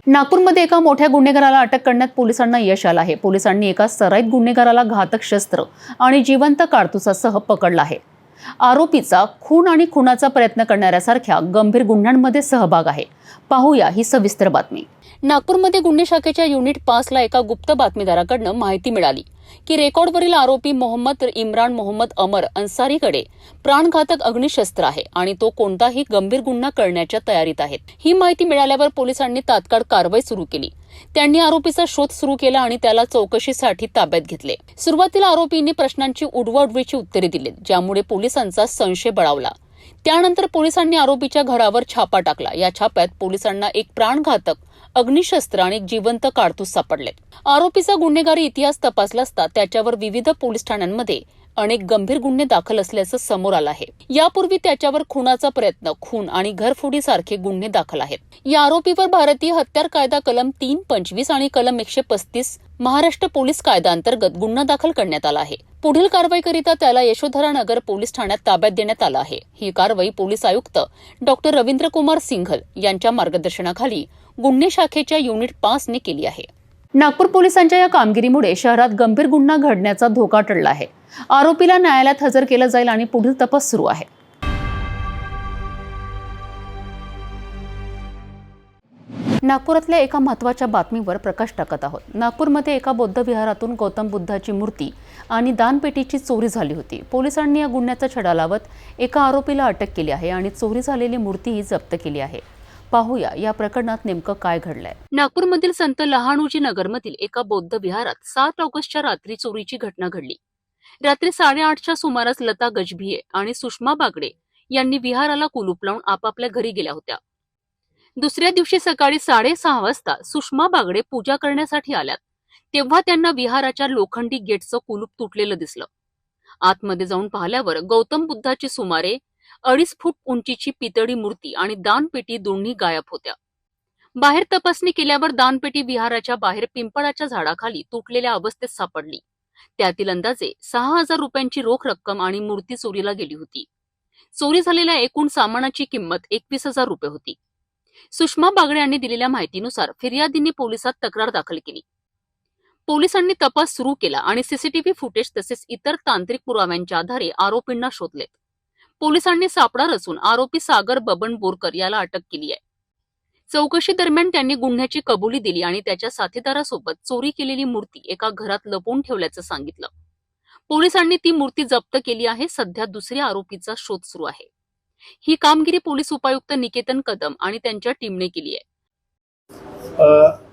नागपूरमध्ये एका मोठ्या गुन्हेगाराला अटक करण्यात पोलिसांना यश आलं आहे। पोलिसांनी एका सराईत गुन्हेगाराला घातक शस्त्र आणि जिवंत कारतुसासह पकडलं आहे। आरोपीचा खून आणि खुनाचा प्रयत्न करणाऱ्यासारख्या गंभीर गुन्ह्यांमध्ये सहभाग आहे। पाहूया ही सविस्तर बातमी। नागपूरमध्ये गुन्हे शाखेच्या युनिट 5 ला एका गुप्त बातमीदाराकडून माहिती मिळाली की रेकॉर्डवरील आरोपी मोहम्मद इम्रान मोहम्मद अमर अन्सारीकडे प्राणघातक अग्निशस्त्र आहे आणि तो कोणताही गंभीर गुन्हा करण्याच्या तयारीत आहे। ही माहिती मिळाल्यावर पोलिसांनी तात्काळ कारवाई सुरू केली। त्यांनी आरोपीचा शोध सुरू केला आणि त्याला चौकशीसाठी ताब्यात घेतले। सुरुवातीला आरोपींनी प्रश्नांची उडवाउडवीची उत्तरे दिली, ज्यामुळे पोलिसांचा संशय बळावला। त्यानंतर पोलिसांनी आरोपीच्या घरावर छापा टाकला। या छाप्यात पोलिसांना एक प्राणघातक अग्निशस्त्र आणि एक जिवंत कारतूस सापडले। आरोपीचा गुन्हेगारी इतिहास तपासला असता त्याच्यावर विविध पोलीस ठाण्यांमध्ये अनेक गंभीर गुन्हे दाखल असल्याचं समोर आलं आहे। यापूर्वी त्याच्यावर खुनाचा प्रयत्न, खून आणि घरफोडीसारखे गुन्हे दाखल आहेत। या आरोपीवर भारतीय हत्यार कायदा कलम 325 आणि कलम 135 महाराष्ट्र पोलीस कायदा अंतर्गत गुन्हा दाखल करण्यात आला आहे। पुढील कारवाईकरिता त्याला यशोधरा नगर पोलीस ठाण्यात ताब्यात देण्यात आलं आहे। ही कारवाई पोलीस आयुक्त डॉक्टर रवींद्र कुमार सिंघल यांच्या मार्गदर्शनाखाली गुन्हे शाखेच्या युनिट 5 ने केली आहे। नागपूर पोलिसांच्या या कामगिरीमुळे शहरात गंभीर गुन्हा घडण्याचा धोका टळला आहे। आरोपीला न्यायालयात हजर केलं जाईल आणि पुढील तपास सुरू आहे। नागपुरातल्या एका महत्त्वाच्या बातमीवर प्रकाश टाकत आहोत। नागपूरमध्ये एका बौद्ध विहारातून गौतम बुद्धाची मूर्ती आणि दानपेटीची चोरी झाली होती। पोलिसांनी या गुन्ह्याचा छडा लावत एका आरोपीला अटक केली आहे आणि चोरी झालेली मूर्तीही जप्त केली आहे। पाहूया या प्रकरणात नेमकं काय घडलंय। नागपूरमधील संत लहानूजी नगरमधील एका बौद्ध विहारात 7 ऑगस्टच्या रात्री चोरीची घटना घडली। रात्री 8:30च्या सुमारास लता गजभिये आणि सुषमा बागडे यांनी विहाराला कुलूप लावून आपापल्या घरी गेल्या होत्या। दुसऱ्या दिवशी सकाळी 6:30 वाजता सुषमा बागडे पूजा करण्यासाठी आल्यात, तेव्हा त्यांना विहाराच्या लोखंडी गेटचं कुलूप तुटलेलं दिसलं। आतमध्ये जाऊन पाहिल्यावर गौतम बुद्धाची सुमारे 2.5 फूट उंचीची पितळी मूर्ती आणि दानपेटी दोन्ही गायब होत्या। बाहेर तपासणी केल्यावर दानपेटी विहाराच्या बाहेर पिंपळाच्या झाडाखाली तुटलेल्या अवस्थेत सापडली। त्यातील अंदाजे 6,000 रुपयांची रोख रक्कम आणि मूर्ती चोरीला गेली होती। चोरी झालेल्या एकूण सामानाची किंमत 21,000 रुपये होती। सुषमा बागडे यांनी दिलेल्या माहितीनुसार फिर्यादींनी पोलिसात तक्रार दाखल केली। पोलिसांनी तपास सुरू केला आणि सीसीटीव्ही फुटेज तसेच इतर तांत्रिक पुराव्यांच्या आधारे आरोपींना शोधले। पोलिसांनी सापळा रचून आरोपी सागर बबन बोरकर याला अटक केली आहे। चौकशी दरम्यान त्यांनी गुन्ह्याची कबुली दिली आणि त्याच्या साथीदारासोबत चोरी केलेली मूर्ती एका घरात लपवून ठेवल्याचं सांगितलं। पोलिसांनी ती मूर्ती जप्त केली आहे। सध्या दुसऱ्या आरोपीचा शोध सुरू आहे। ही कामगिरी पोलीस उपायुक्त निकेतन कदम आणि त्यांच्या टीमने केली आहे।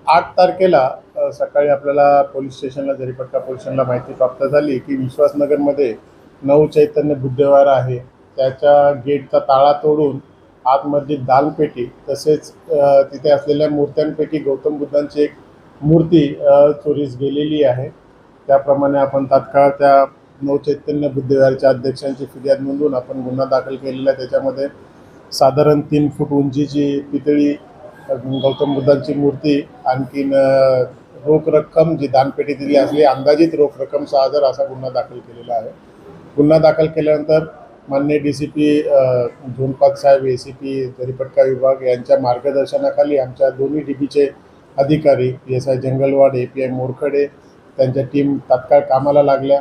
8 तारखेला सकाळी आपल्याला पोलीस स्टेशनला जरीपटका पोलीस स्टेशनला माहिती प्राप्त झाली की विश्वासनगरमध्ये नवचैतन्य बुद्धविहार आहे, त्याच्या गेटचा ताळा तोडून आतमध्ये दानपेटी तसेच तिथे असलेल्या मूर्त्यांपैकी गौतम बुद्धांची एक मूर्ती चोरीस गेलेली आहे। त्याप्रमाणे आपण तात्काळ त्या नवचैतन्य बुद्धविहारच्या अध्यक्षांची फिर्याद नोंदवून आपण गुन्हा दाखल केलेला आहे। त्याच्यामध्ये साधारण 3 फूट उंचीची पितळी गौतम बुद्धांची मूर्ती, आणखीन रोख रक्कम जी दानपेटी दिली असली अंदाजित रोख रक्कम 6,000 असा गुन्हा दाखल केलेला आहे। गुन्हा दाखल केल्यानंतर माननीय DCP झोन 5 साहेब, ACP जरीपटका विभाग यांच्या मार्गदर्शनाखाली आमच्या दोन्ही DBचे अधिकारी PSI जंगलवाड, API मोरखडे त्यांच्या टीम तात्काळ कामाला लागल्या।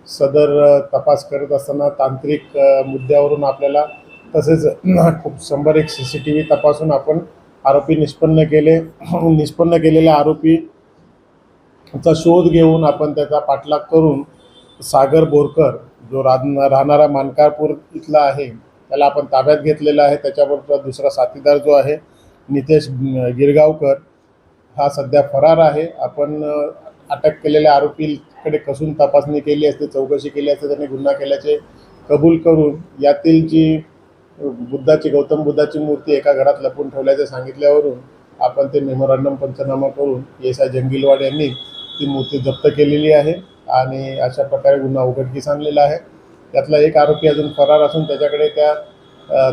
सदर तपास करत असताना तांत्रिक मुद्द्यावरून आपल्याला तसेच 101 CCTV तपासून आपण आरोपी निष्पन्न केले। निष्पन्न केलेल्या आरोपीचा शोध घेऊन आपण त्याचा पाठलाग करून सागर बोरकर जो राहणारा मानकारपूर इथला आहे त्याला आपण ताब्यात घेतलेला आहे। त्याच्याबरोबर दुसरा साथीदार जो आहे नितेश गिरगावकर हा सध्या फरार आहे। आपण अटक केलेल्या आरोपीकडे कसून तपासणी केली असते, चौकशी केली असते, त्यांनी गुन्हा केल्याचे कबूल करून यातील जी गौतम बुद्धाची मूर्ती एका घरात लपवून ठेवल्याचे सांगितल्यावरून आपण ते मेमोरंडम पंचनामा करून PSI जंगलवाड यांनी ती मूर्ती जप्त केलेली आहे। आणि अशा प्रकारे गुन्हा उघडकीस आणलेला आहे. त्यातला एक आरोपी अजून फरार असून त्याच्याकडे त्या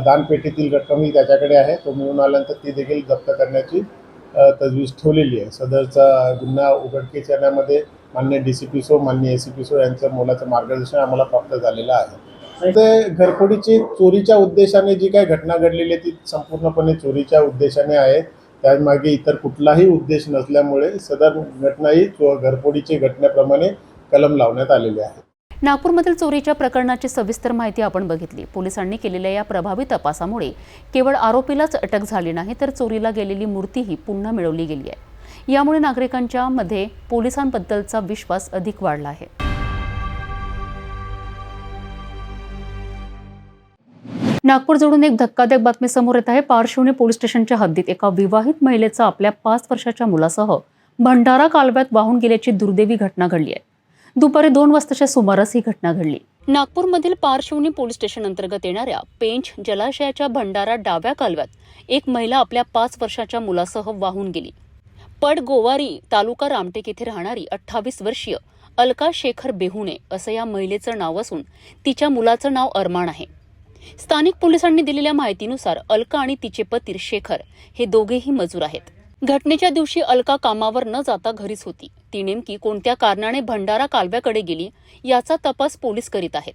दानपेटीतील रक्कमही त्याच्याकडे आहे. तो मिळून आल्यानंतर ती देखील जप्त करण्याची तजवीज ठेवलेली आहे. सदरचा गुन्हा उघडकीस येण्यामध्ये माननीय DCPSO माननीय ACPSO यांचं मोलाचं मार्गदर्शन आम्हाला प्राप्त झालेलं आहे. ते घरफोडीची चोरीच्या उद्देशाने जी काही घटना घडलेली आहे ती संपूर्णपणे चोरीच्या उद्देशाने आहे. त्यामागे इतर कुठलाही उद्देश नसल्यामुळे सदर घटना ही घरफोडीची घटनेप्रमाणे कलम लावण्यात आलेली आहे. नागपूरमधील चोरीच्या प्रकरणाची सविस्तर माहिती आपण बघितली. पोलिसांनी केलेल्या या प्रभावी तपासामुळे केवळ आरोपीलाच अटक झाली नाही तर चोरीला गेलेली मूर्तीही पुन्हा मिळवली गेली आहे. यामुळे नागरिकांच्या मध्ये पोलिसांबद्दलचा विश्वास अधिक वाढला आहे. नागपूर जोडून एक धक्कादायक बातमी समोर येत आहे. पारशिवनी पोलीस स्टेशनच्या हद्दीत एका विवाहित महिलेचा आपल्या 5 वर्षाच्या मुलासह भंडारा कालव्यात वाहून गेल्याची दुर्दैवी घटना घडली आहे. दुपारी 2 वाजताच्या सुमारास ही घटना घडली. नागपूरमधील पारशिवनी पोलीस स्टेशन अंतर्गत येणाऱ्या पेंच जलाशयाच्या भंडारा डाव्या कालव्यात एक महिला आपल्या 5 वर्षाच्या मुलासह वाहून गेली. पडगोवारी तालुका रामटेक येथे राहणारी 28 वर्षीय अलका शेखर बेहुणे असं या महिलेचं नाव असून तिच्या मुलाचं नाव अरमान आहे. स्थानिक पोलिसांनी दिलेल्या माहितीनुसार अलका आणि तिचे पती शेखर हे दोघेही मजूर आहेत. घटनेच्या दिवशी अलका कामावर न जाता घरीच होती. ती नेमकी कोणत्या कारणाने भंडारा कालव्याकडे गेली याचा तपास पोलीस करीत आहेत.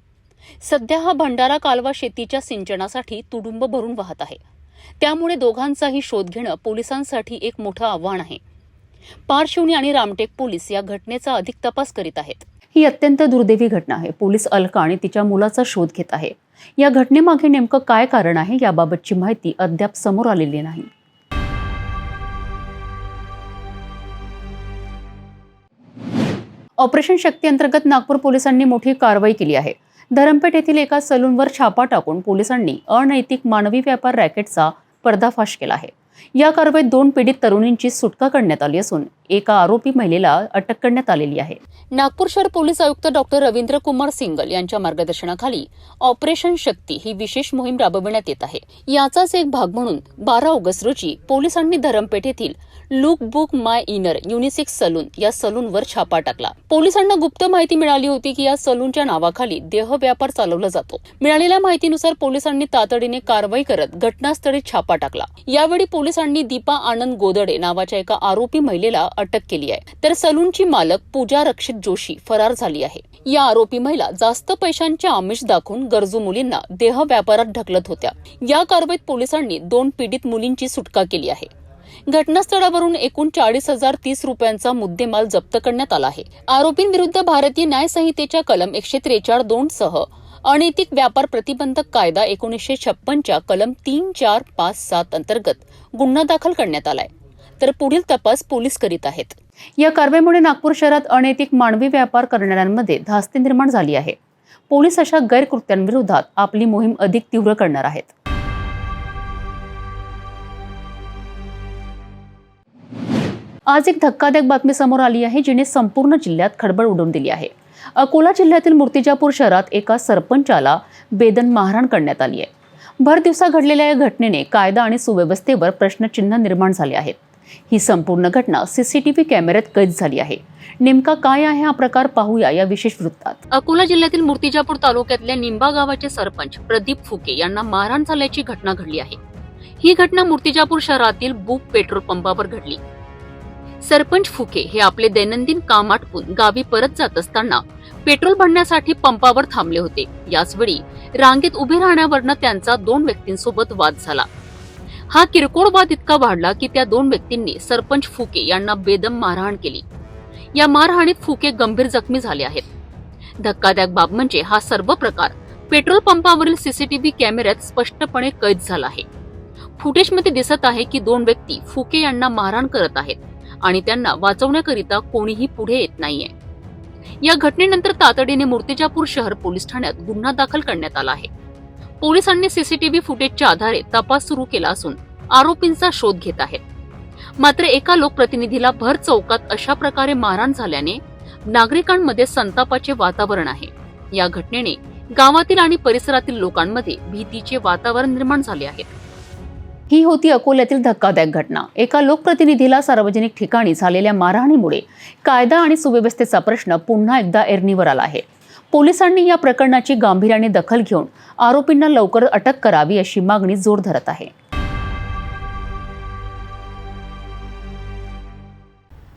सध्या हा भंडारा कालवा शेतीच्या सिंचनासाठी तुडुंब भरून वाहत आहे. त्यामुळे दोघांचाही शोध घेणं पोलिसांसाठी एक मोठं आव्हान आहे. पारशिवनी आणि रामटेक पोलीस या घटनेचा अधिक तपास करीत आहेत. ही अत्यंत दुर्दैवी घटना आहे. पोलीस अलका आणि तिच्या मुलाचा शोध घेत आहे. या घटनेमागे नेमकं काय कारण आहे याबाबतची माहिती अद्याप समोर आलेली नाही. ऑपरेशन शक्ती अंतर्गत नागपूर पोलिसांनी मोठी कारवाई केली आहे. धरमपेठ येथील एका सलूनवर छापा टाकून पोलिसांनी अनैतिक मानवी व्यापार रॅकेटचा पर्दाफाश केला आहे. या कारवाईत 2 पीडित तरुणींची सुटका करण्यात आली असून एका आरोपी महिलेला अटक करण्यात आलेली आहे. नागपूर शहर पोलीस आयुक्त डॉक्टर रवींद्र कुमार सिंगल यांच्या मार्गदर्शनाखाली ऑपरेशन शक्ती ही विशेष मोहीम राबविण्यात येत आहे. याचाच एक भाग म्हणून 12 ऑगस्ट रोजी पोलिसांनी धरमपेठ येथील लुक बुक माय इनर युनिसेक्स सलून या सलूनवर छापा टाकला. पोलिसांना गुप्त माहिती मिळाली होती की या सलूनच्या नावाखाली देह व्यापार चालवला जातो. मिळालेल्या माहितीनुसार पोलिसांनी तातडीने कारवाई करत घटनास्थळी छापा टाकला. यावेळी पोलिसांनी दीपा आनंद गोदडे नावाच्या एका आरोपी महिलेला अटक केली आहे. तर सलूनची मालक पूजा रक्षित जोशी फरार झाली आहे. या आरोपी महिला जास्त पैशांचे आमिष दाखवून गरजू मुलींना देह व्यापारात ढकलत होत्या. या कारवाईत पोलिसांनी 2 पीडित मुलींची सुटका केली आहे. घटनास्थळावरून एकूण 40,030 रुपयांचा मुद्देमाल जप्त करण्यात आला आहे. आरोपींविरुद्ध भारतीय न्याय संहितेच्या कलम 143(2) सह अनैतिक व्यापार प्रतिबंधक कायदा 1956च्या कलम 3, 4, 5, 7 अंतर्गत गुन्हा दाखल करण्यात आलाय. तर पुढील तपास पोलीस करीत आहेत. या कारवाईमुळे नागपूर शहरात अनैतिक मानवी व्यापार करणाऱ्यांमध्ये धास्ती निर्माण झाली आहे. पोलीस अशा गैरकृत्यांविरोधात आपली मोहीम अधिक तीव्र करणार आहेत. आज एक धक्कादायक बातमी समोर आली आहे जिने संपूर्ण जिल्ह्यात खळबळ उडवून दिली आहे. अकोला जिल्ह्यातील मूर्तिजापूर शहरात एका सरपंचाला बेदम मारहाण करण्यात आली आहे. भर दिवसा घडलेल्या या घटनेने कायदा आणि सुव्यवस्थेवर प्रश्नचिन्ह निर्माण झाले आहेत. ही संपूर्ण घटना CCTV कॅमेऱ्यात कैद झाली आहे. नेमका काय आहे हा प्रकार पाहूया या विशेष वृत्तात. अकोला जिल्ह्यातील मूर्तिजापूर तालुक्यातल्या निंबा गावाचे सरपंच प्रदीप फुके यांना मारहाण झाल्याची घटना घडली आहे. ही घटना मूर्तिजापूर शहरातील बुक पेट्रोल पंपावर घडली. सरपंच फुके हे आपले दैनंदिन काम आटपून गावी परत जात असताना पेट्रोल भरण्यासाठी पंपावर थांबले होते. याचवेळी रांगेत उभे राहण्यावरनं त्यांचा 2 व्यक्तींसोबत वाद झाला. हा किरकोळ वाद इतका वाढला की त्या 2 व्यक्तींनी सरपंच फुके यांना बेदम मारहाण केली. या मारहाणीत फुके गंभीर जखमी झाले आहेत. धक्कादायक बाब म्हणजे हा सर्व प्रकार पेट्रोल पंपावरील CCTV कॅमेऱ्यात स्पष्टपणे कैद झाला आहे. फुटेजमध्ये दिसत आहे की 2 व्यक्ती फुके यांना मारहाण करत आहेत आणि त्यांना वाचवण्याकरिता कोणीही पुढे येत नाहीये. या घटनेनंतर तातडीने मूर्तिजापूर शहर पोलीस ठाण्यात गुन्हा दाखल करण्यात आला आहे. पोलिसांनी CCTV फुटेजच्या आधारे तपास सुरू केला असून आरोपींचा शोध घेत आहेत. मात्र एका लोकप्रतिनिधीला भर चौकात अशा प्रकारे मारहाण झाल्याने नागरिकांमध्ये संतापाचे वातावरण आहे. या घटनेने गावातील आणि परिसरातील लोकांमध्ये भीतीचे वातावरण निर्माण झाले आहे. ही होती अकोल्यातील धक्कादायक घटना. एका लोकप्रतिनिधीला सार्वजनिक ठिकाणी झालेल्या मारहाणीमुळे कायदा आणि सुव्यवस्थेचा प्रश्न पुन्हा एकदा ऐरणीवर आला आहे. पोलिसांनी या प्रकरणाची गांभीर्याने दखल घेऊन आरोपींना लवकर अटक करावी अशी मागणी जोर धरत आहे.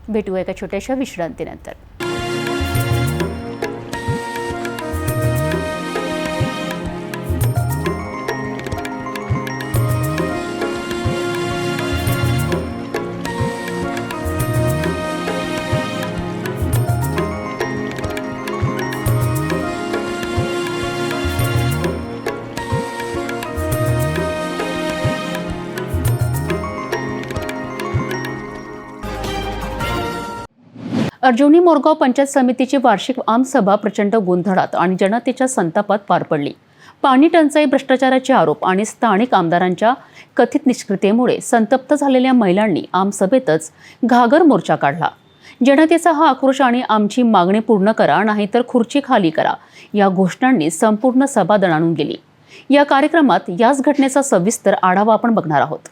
भेटूया एका छोट्याशा विश्रांतीनंतर. अर्जुनी मोरगाव पंचायत समितीची वार्षिक आमसभा प्रचंड गोंधळात आणि जनतेच्या संतापात पार पडली. पाणी टंचाई, भ्रष्टाचाराचे आरोप आणि स्थानिक आमदारांच्या कथित निष्क्रियतेमुळे संतप्त झालेल्या महिलांनी आमसभेतच घागर मोर्चा काढला. जनतेचा हा आक्रोश आणि आमची मागणी पूर्ण करा नाहीतर खुर्ची खाली करा या घोषणांनी संपूर्ण सभा दणाणून गेली. या कार्यक्रमात याच घटनेचा सविस्तर आढावा आपण बघणार आहोत.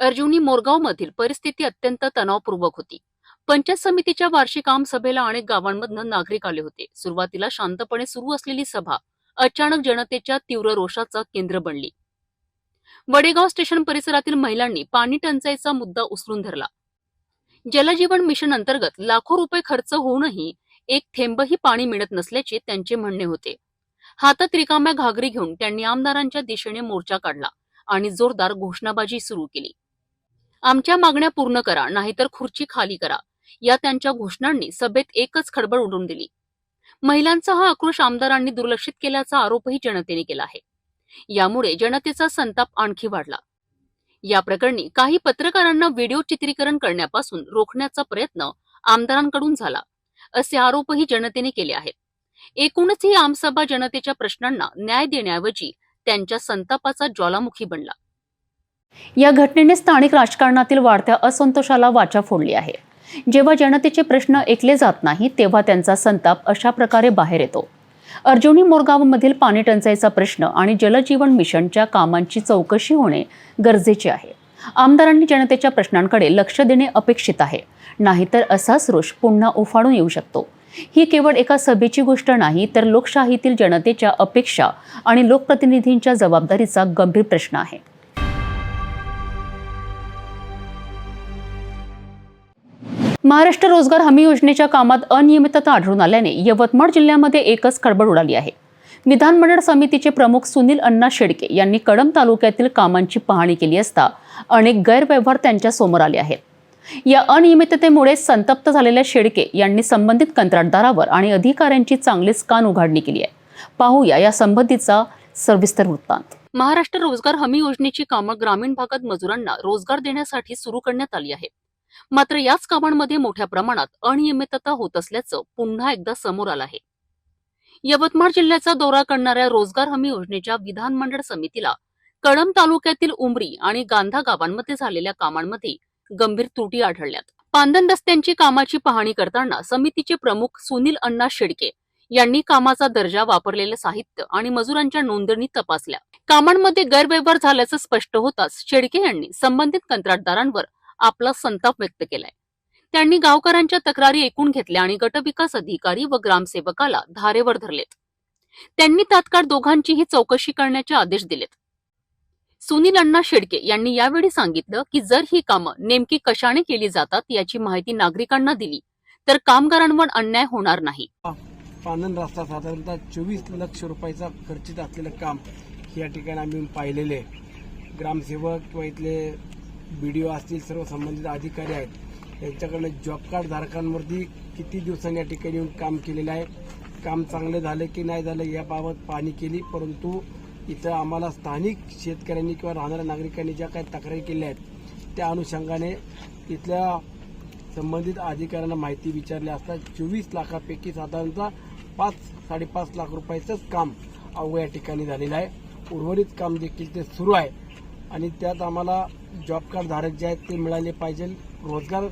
अर्जुनी मोरगावमधील परिस्थिती अत्यंत तणावपूर्वक होती. पंचायत समितीच्या वार्षिक आमसभेला अनेक गावांमधून नागरिक आले होते. सुरुवातीला शांतपणे सुरू असलेली सभा अचानक जनतेच्या तीव्र रोषाचा केंद्र बनली. वडेगाव स्टेशन परिसरातील महिलांनी पाणी टंचाईचा मुद्दा उचलून धरला. जलजीवन मिशन अंतर्गत लाखो रुपये खर्च होऊनही एक थेंबही पाणी मिळत नसल्याचे त्यांचे म्हणणे होते. हातात रिकाम्या घागरी घेऊन त्यांनी आमदारांच्या दिशेने मोर्चा काढला आणि जोरदार घोषणाबाजी सुरू केली. आमच्या मागण्या पूर्ण करा नाहीतर खुर्ची खाली करा या त्यांच्या घोषणांनी सभेत एकच खळबळ उडवून दिली. महिलांचा हा आक्रोश आमदारांनी दुर्लक्षित केल्याचा आरोपही जनतेने केला आहे. यामुळे जनतेचा संताप आणखी वाढला. या प्रकरणी काही पत्रकारांना व्हिडिओ चित्रीकरण करण्यापासून रोखण्याचा प्रयत्न आमदारांकडून झाला असे आरोपही जनतेने केले आहेत. एकूणच ही आमसभा जनतेच्या प्रश्नांना न्याय देण्याऐवजी त्यांच्या संतापाचा ज्वालामुखी बनला. या घटनेने स्थानिक राजकारणातील वाढत्या असंतोषाला वाचा फोडली आहे. जेव्हा जनतेचे प्रश्न ऐकले जात नाही तेव्हा त्यांचा संताप अशा प्रकारे बाहेर येतो. अर्जुनी मोरगावमधील पाणी टंचाईचा प्रश्न आणि जलजीवन मिशनच्या कामांची चौकशी होणे गरजेचे आहे. आमदारांनी जनतेच्या प्रश्नांकडे लक्ष देणे अपेक्षित आहे, नाहीतर असाच रोष पुन्हा उफाळून येऊ शकतो. ही केवळ एका सभेची गोष्ट नाही, तर लोकशाहीतील जनतेच्या अपेक्षा आणि लोकप्रतिनिधींच्या जबाबदारीचा गंभीर प्रश्न आहे. महाराष्ट्र रोजगार हमी योजनेच्या कामात अनियमितता आढळून आल्याने यवतमाळ जिल्ह्यामध्ये एकच खळबळ उडाली आहे. विधानमंडळ समितीचे प्रमुख सुनील अण्णा शेडके यांनी कळंब तालुक्यातील कामांची पाहणी केली असता अनेक गैरव्यवहार त्यांच्या समोर आले आहेत. या अनियमिततेमुळे संतप्त झालेल्या शेडके यांनी संबंधित कंत्राटदारावर आणि अधिकाऱ्यांची चांगलीच कान उघाडणी केली आहे. पाहूया या संबंधीचा सविस्तर वृत्तांत. महाराष्ट्र रोजगार हमी योजनेची कामं ग्रामीण भागात मजुरांना रोजगार देण्यासाठी सुरू करण्यात आली आहेत. मात्र याच कामांमध्ये मोठ्या प्रमाणात अनियमितता होत असल्याचं पुन्हा एकदा समोर आलं आहे. यवतमाळ जिल्ह्याचा दौरा करणाऱ्या रोजगार हमी योजनेच्या विधानमंडळ समितीला कळंब तालुक्यातील उमरी आणि गांधा गावांमध्ये झालेल्या कामांमध्ये गंभीर त्रुटी आढळल्यात. पांदन रस्त्यांची कामाची पाहणी करताना समितीचे प्रमुख सुनील अण्णा शेडके यांनी कामाचा दर्जा, वापरलेले साहित्य आणि मजुरांच्या नोंदणी तपासल्या. कामांमध्ये गैरव्यवहार झाल्याचं स्पष्ट होताच शेडके यांनी संबंधित कंत्राटदारांवर आपला संताप व्यक्त केलाय. त्यांनी गावकऱ्यांच्या तक्रारी ऐकून घेतल्या आणि गटविकास अधिकारी व ग्रामसेवकाला धारेवर धरलेत. त्यांनी तात्काळ दोघांचीही चौकशी करण्याचे आदेश दिलेत. सुनील अण्णा शेडके यांनी यावेळी सांगितलं की जर ही कामं नेमकी कशाने केली जातात याची माहिती नागरिकांना दिली तर कामगारांवर अन्याय होणार नाही. पांदन रस्ता साधारणतः 24 लाख रुपयाचा खर्चित असलेलं काम या ठिकाणी आम्ही पाहिलेले. ग्रामसेवक किंवा इथले BDO असतील, सर्व संबंधित अधिकारी आहेत, यांच्याकडनं जॉब कार्ड धारकांवरती किती दिवसांनी या ठिकाणी येऊन काम केलेलं आहे. काम चांगलं झालं की नाही झालं याबाबत पाहणी केली. परंतु इथं आम्हाला स्थानिक शेतकऱ्यांनी किंवा राहणाऱ्या नागरिकांनी ज्या काही तक्रारी केल्या आहेत त्या अनुषंगाने इथल्या संबंधित अधिकाऱ्यांना माहिती विचारली असता 24 लाखापैकी साधारणतः 5-5.5 लाख रुपयाचंच काम अवघ्या या ठिकाणी झालेलं आहे. उर्वरित काम देखील ते सुरू आहे. आणि त्यात आम्हाला जॉब कार्ड धारक जे आहेत ते मिळाले पाहिजे. रोजगार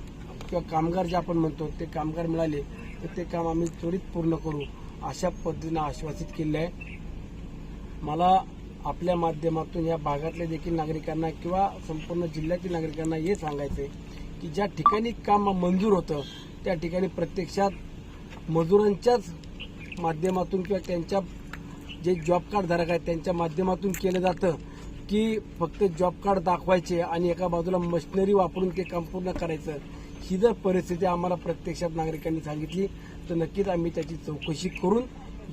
किंवा कामगार जे आपण म्हणतो ते कामगार मिळाले तर ते काम आम्ही त्वरित पूर्ण करू अशा पद्धतीनं आश्वासित केले आहे. मला आपल्या माध्यमातून या भागातल्या देखील नागरिकांना किंवा संपूर्ण जिल्ह्यातील नागरिकांना हे सांगायचं आहे की ज्या ठिकाणी काम मंजूर होतं त्या ठिकाणी प्रत्यक्षात मजुरांच्याच माध्यमातून किंवा त्यांच्या जे जॉब कार्ड धारक आहेत त्यांच्या माध्यमातून केलं जातं की फक्त जॉब कार्ड दाखवायचे आणि एका बाजूला मशिनरी वापरून ते काम पूर्ण करायचं. ही जर परिस्थिती आम्हाला प्रत्यक्षात नागरिकांनी सांगितली तर नक्कीच आम्ही त्याची चौकशी करून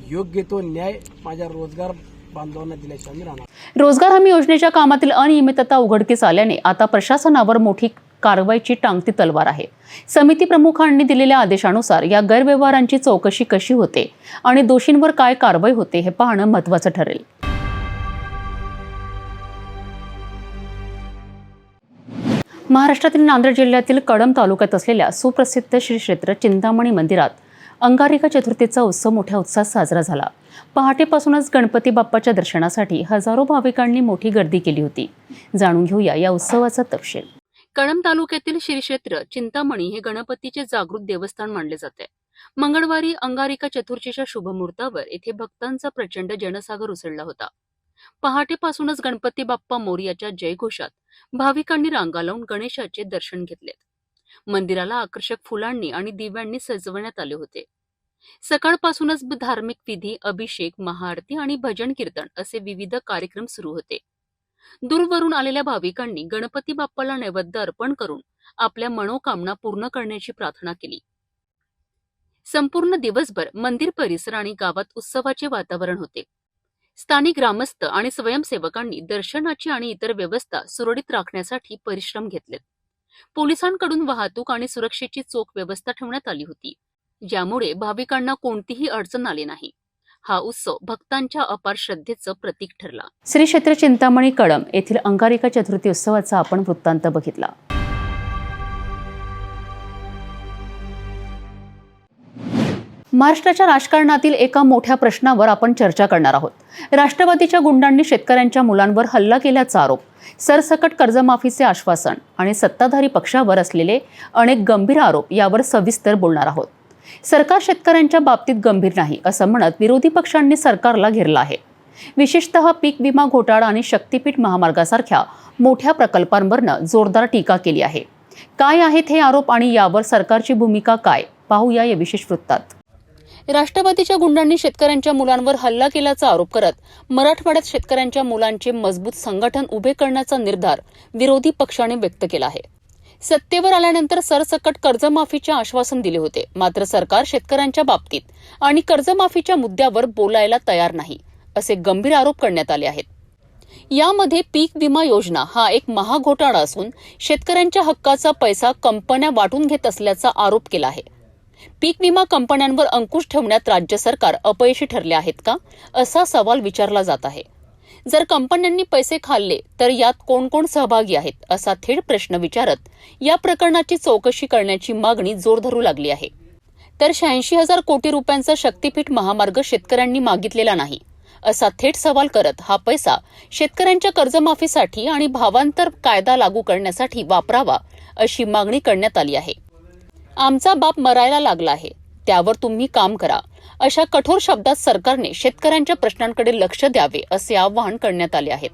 योग्य तो न्याय माझ्या रोजगार बांधवांना दिल्याशिवाय आम्ही राहणार. रोजगार हमी योजनेच्या कामातील अनियमितता उघडकीस आल्याने आता प्रशासनावर मोठी कारवाईची टांगती तलवार आहे. समिती प्रमुखांनी दिलेल्या आदेशानुसार या गैरव्यवहारांची चौकशी कशी होते आणि दोषींवर काय कारवाई होते हे पाहणं महत्त्वाचं ठरेल. महाराष्ट्रातील नांदेड जिल्ह्यातील कळंब तालुक्यात असलेल्या सुप्रसिद्ध श्री क्षेत्र चिंतामणी मंदिरात अंगारिका चतुर्थीचा उत्सव मोठ्या उत्साहात साजरा झाला. पहाटेपासूनच गणपती बाप्पाच्या दर्शनासाठी हजारो भाविकांनी मोठी गर्दी केली होती. जाणून घेऊया या उत्सवाचा तपशील. कळंब तालुक्यातील श्री क्षेत्र चिंतामणी हे गणपतीचे जागृत देवस्थान मानले जाते. मंगळवारी अंगारिका चतुर्थीच्या शुभमुहूर्तावर येथे भक्तांचा प्रचंड जनसागर उसळला होता. पहाटेपासूनच गणपती बाप्पा मोरयाच्या जयघोषात भाविकांनी रांगा लावून गणेशाचे दर्शन घेतले. मंदिराला आकर्षक फुलांनी आणि दिव्यांनी सजवण्यात आले होते. सकाळपासूनच धार्मिक विधी, अभिषेक, महाआरती आणि भजन कीर्तन असे विविध कार्यक्रम सुरू होते. दूरवरून आलेल्या भाविकांनी गणपती बाप्पाला नैवेद्य अर्पण करून आपल्या मनोकामना पूर्ण करण्याची प्रार्थना केली. संपूर्ण दिवसभर मंदिर परिसर आणि गावात उत्सवाचे वातावरण होते. स्थानिक ग्रामस्थ आणि स्वयंसेवकांनी दर्शनाची आणि इतर व्यवस्था सुरळीत राखण्यासाठी परिश्रम घेतलेत. पोलिसांकडून वाहतूक आणि सुरक्षेची चोख व्यवस्था ठेवण्यात आली होती, ज्यामुळे भाविकांना कोणतीही अडचण आली नाही. हा उत्सव भक्तांच्या अपार श्रद्धेचं प्रतीक ठरला. श्री क्षेत्र चिंतामणी कळंब येथील अंगारिका चतुर्थी उत्सवाचा आपण वृत्तांत बघितला. महाराष्ट्राच्या राजकारणातील एका मोठ्या प्रश्नावर आपण चर्चा करणार आहोत. राष्ट्रवादीच्या गुंडांनी शेतकऱ्यांच्या मुलांवर हल्ला केल्याचा आरोप, सरसकट कर्जमाफीचे आश्वासन आणि सत्ताधारी पक्षावर असलेले अनेक गंभीर आरोप यावर सविस्तर बोलणार आहोत. सरकार शेतकऱ्यांच्या बाबतीत गंभीर नाही असं म्हणत विरोधी पक्षांनी सरकारला घेरलं आहे. विशेषतः पीक विमा घोटाळा आणि शक्तीपीठ महामार्गासारख्या मोठ्या प्रकल्पांवरनं जोरदार टीका केली आहे. काय आहेत हे आरोप आणि यावर सरकारची भूमिका काय, पाहूया या विशेष वृत्तात. राष्ट्रवादीच्या गुंडांनी शेतकऱ्यांच्या मुलांवर हल्ला केल्याचा आरोप करत मराठवाड्यात शेतकऱ्यांच्या मुलांचे मजबूत संघटन उभे करण्याचा निर्धार विरोधी पक्षाने व्यक्त केला आहे. सत्तेवर आल्यानंतर सरसकट कर्जमाफीचे आश्वासन दिले होते, मात्र सरकार शेतकऱ्यांच्या बाबतीत आणि कर्जमाफीच्या मुद्द्यावर बोलायला तयार नाही असे गंभीर आरोप करण्यात आले आहेत. यामध्ये पीक विमा योजना हा एक महाघोटाळा असून शेतकऱ्यांच्या हक्काचा पैसा कंपन्या वाटून घेत असल्याचा आरोप केला आहे. पीक विमा कंपन्यांवर अंकुश ठेवण्यात राज्य सरकार अपयशी ठरले आहेत का, असा सवाल विचारला जात आहे. जर कंपन्यांनी पैसे खाल्ले तर यात कोण कोण सहभागी आहेत, असा थेट प्रश्न विचारत या प्रकरणाची चौकशी करण्याची मागणी जोर धरू लागली आहे. तर 86,000 कोटी रुपयांचा शक्तीपीठ महामार्ग शेतकऱ्यांनी मागितलेला नाही, असा थेट सवाल करत हा पैसा शेतकऱ्यांच्या कर्जमाफीसाठी आणि भावांतर कायदा लागू करण्यासाठी वापरावा, अशी मागणी करण्यात आली आहे. आमचा बाप मरायला लागला आहे, त्यावर तुम्ही काम करा, अशा कठोर शब्दात सरकारने शेतकऱ्यांच्या प्रश्नांकडे लक्ष द्यावे असे आवाहन करण्यात आले आहे.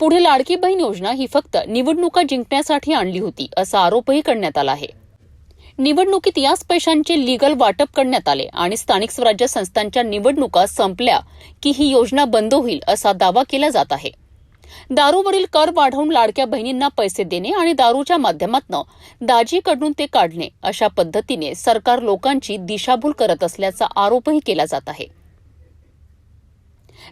पुढे लाडकी बहीण योजना ही फक्त निवडणुका जिंकण्यासाठी आणली होती, असा आरोपही करण्यात आला आहे. निवडणुकीत याच पैशांचे लीगल वाटप करण्यात आले आणि स्थानिक स्वराज्य संस्थांच्या निवडणुका संपल्या की ही योजना बंद होईल, असा दावा केला जात आहे. दारूवरील कर वाढवून लाडक्या बहिणींना पैसे देणे आणि दारूच्या माध्यमातून दाजीकडून ते काढणे, अशा पद्धतीने सरकार लोकांची दिशाभूल करत असल्याचा आरोपही केला जात आहे.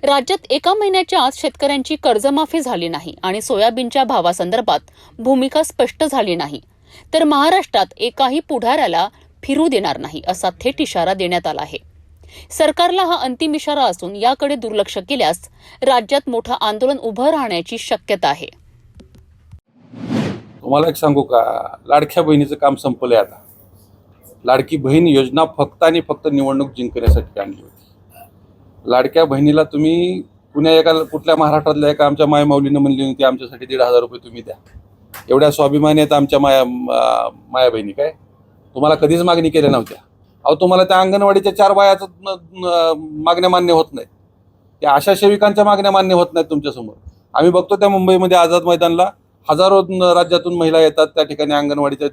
राज्यात एका महिन्याच्या आत शेतकऱ्यांची कर्जमाफी झाली नाही आणि सोयाबीनच्या भावासंदर्भात भूमिका स्पष्ट झाली नाही तर महाराष्ट्रात एकाही पुढाऱ्याला फिरू देणार नाही, असा थेट इशारा देण्यात आला आहे. सरकारला हा अंतिम इशारा असून याकडे दुर्लक्ष केल्यास राज्यात मोठं आंदोलन उभं राहण्याची शक्यता आहे. तुम्हाला एक सांगू का, लाडक्या बहिणीचं काम संपलंय आता. लाडकी बहीण योजना फक्त आणि फक्त निवडणूक जिंकण्यासाठी आणली होती. लाडक्या बहिणीला तुम्ही कुठल्या महाराष्ट्रातल्या एका आमच्या मायमाऊलीनं म्हणली होती आमच्यासाठी 1,500 रुपये तुम्ही द्या. एवढ्या स्वाभिमानी आहेत आमच्या माया बहिणी, काय तुम्हाला कधीच मागणी केल्या नव्हत्या. अहो तुम्हाला त्या अंगणवाडीच्या 4 बायाचं मागण्या मान्य होत नाहीत, त्या आशा सेविकांच्या मागण्या मान्य होत नाहीत तुमच्यासमोर. आम्ही बघतो त्या मुंबईमध्ये आझाद मैदानला हजारो राज्यातून महिला येतात, त्या ठिकाणी अंगणवाडीच्या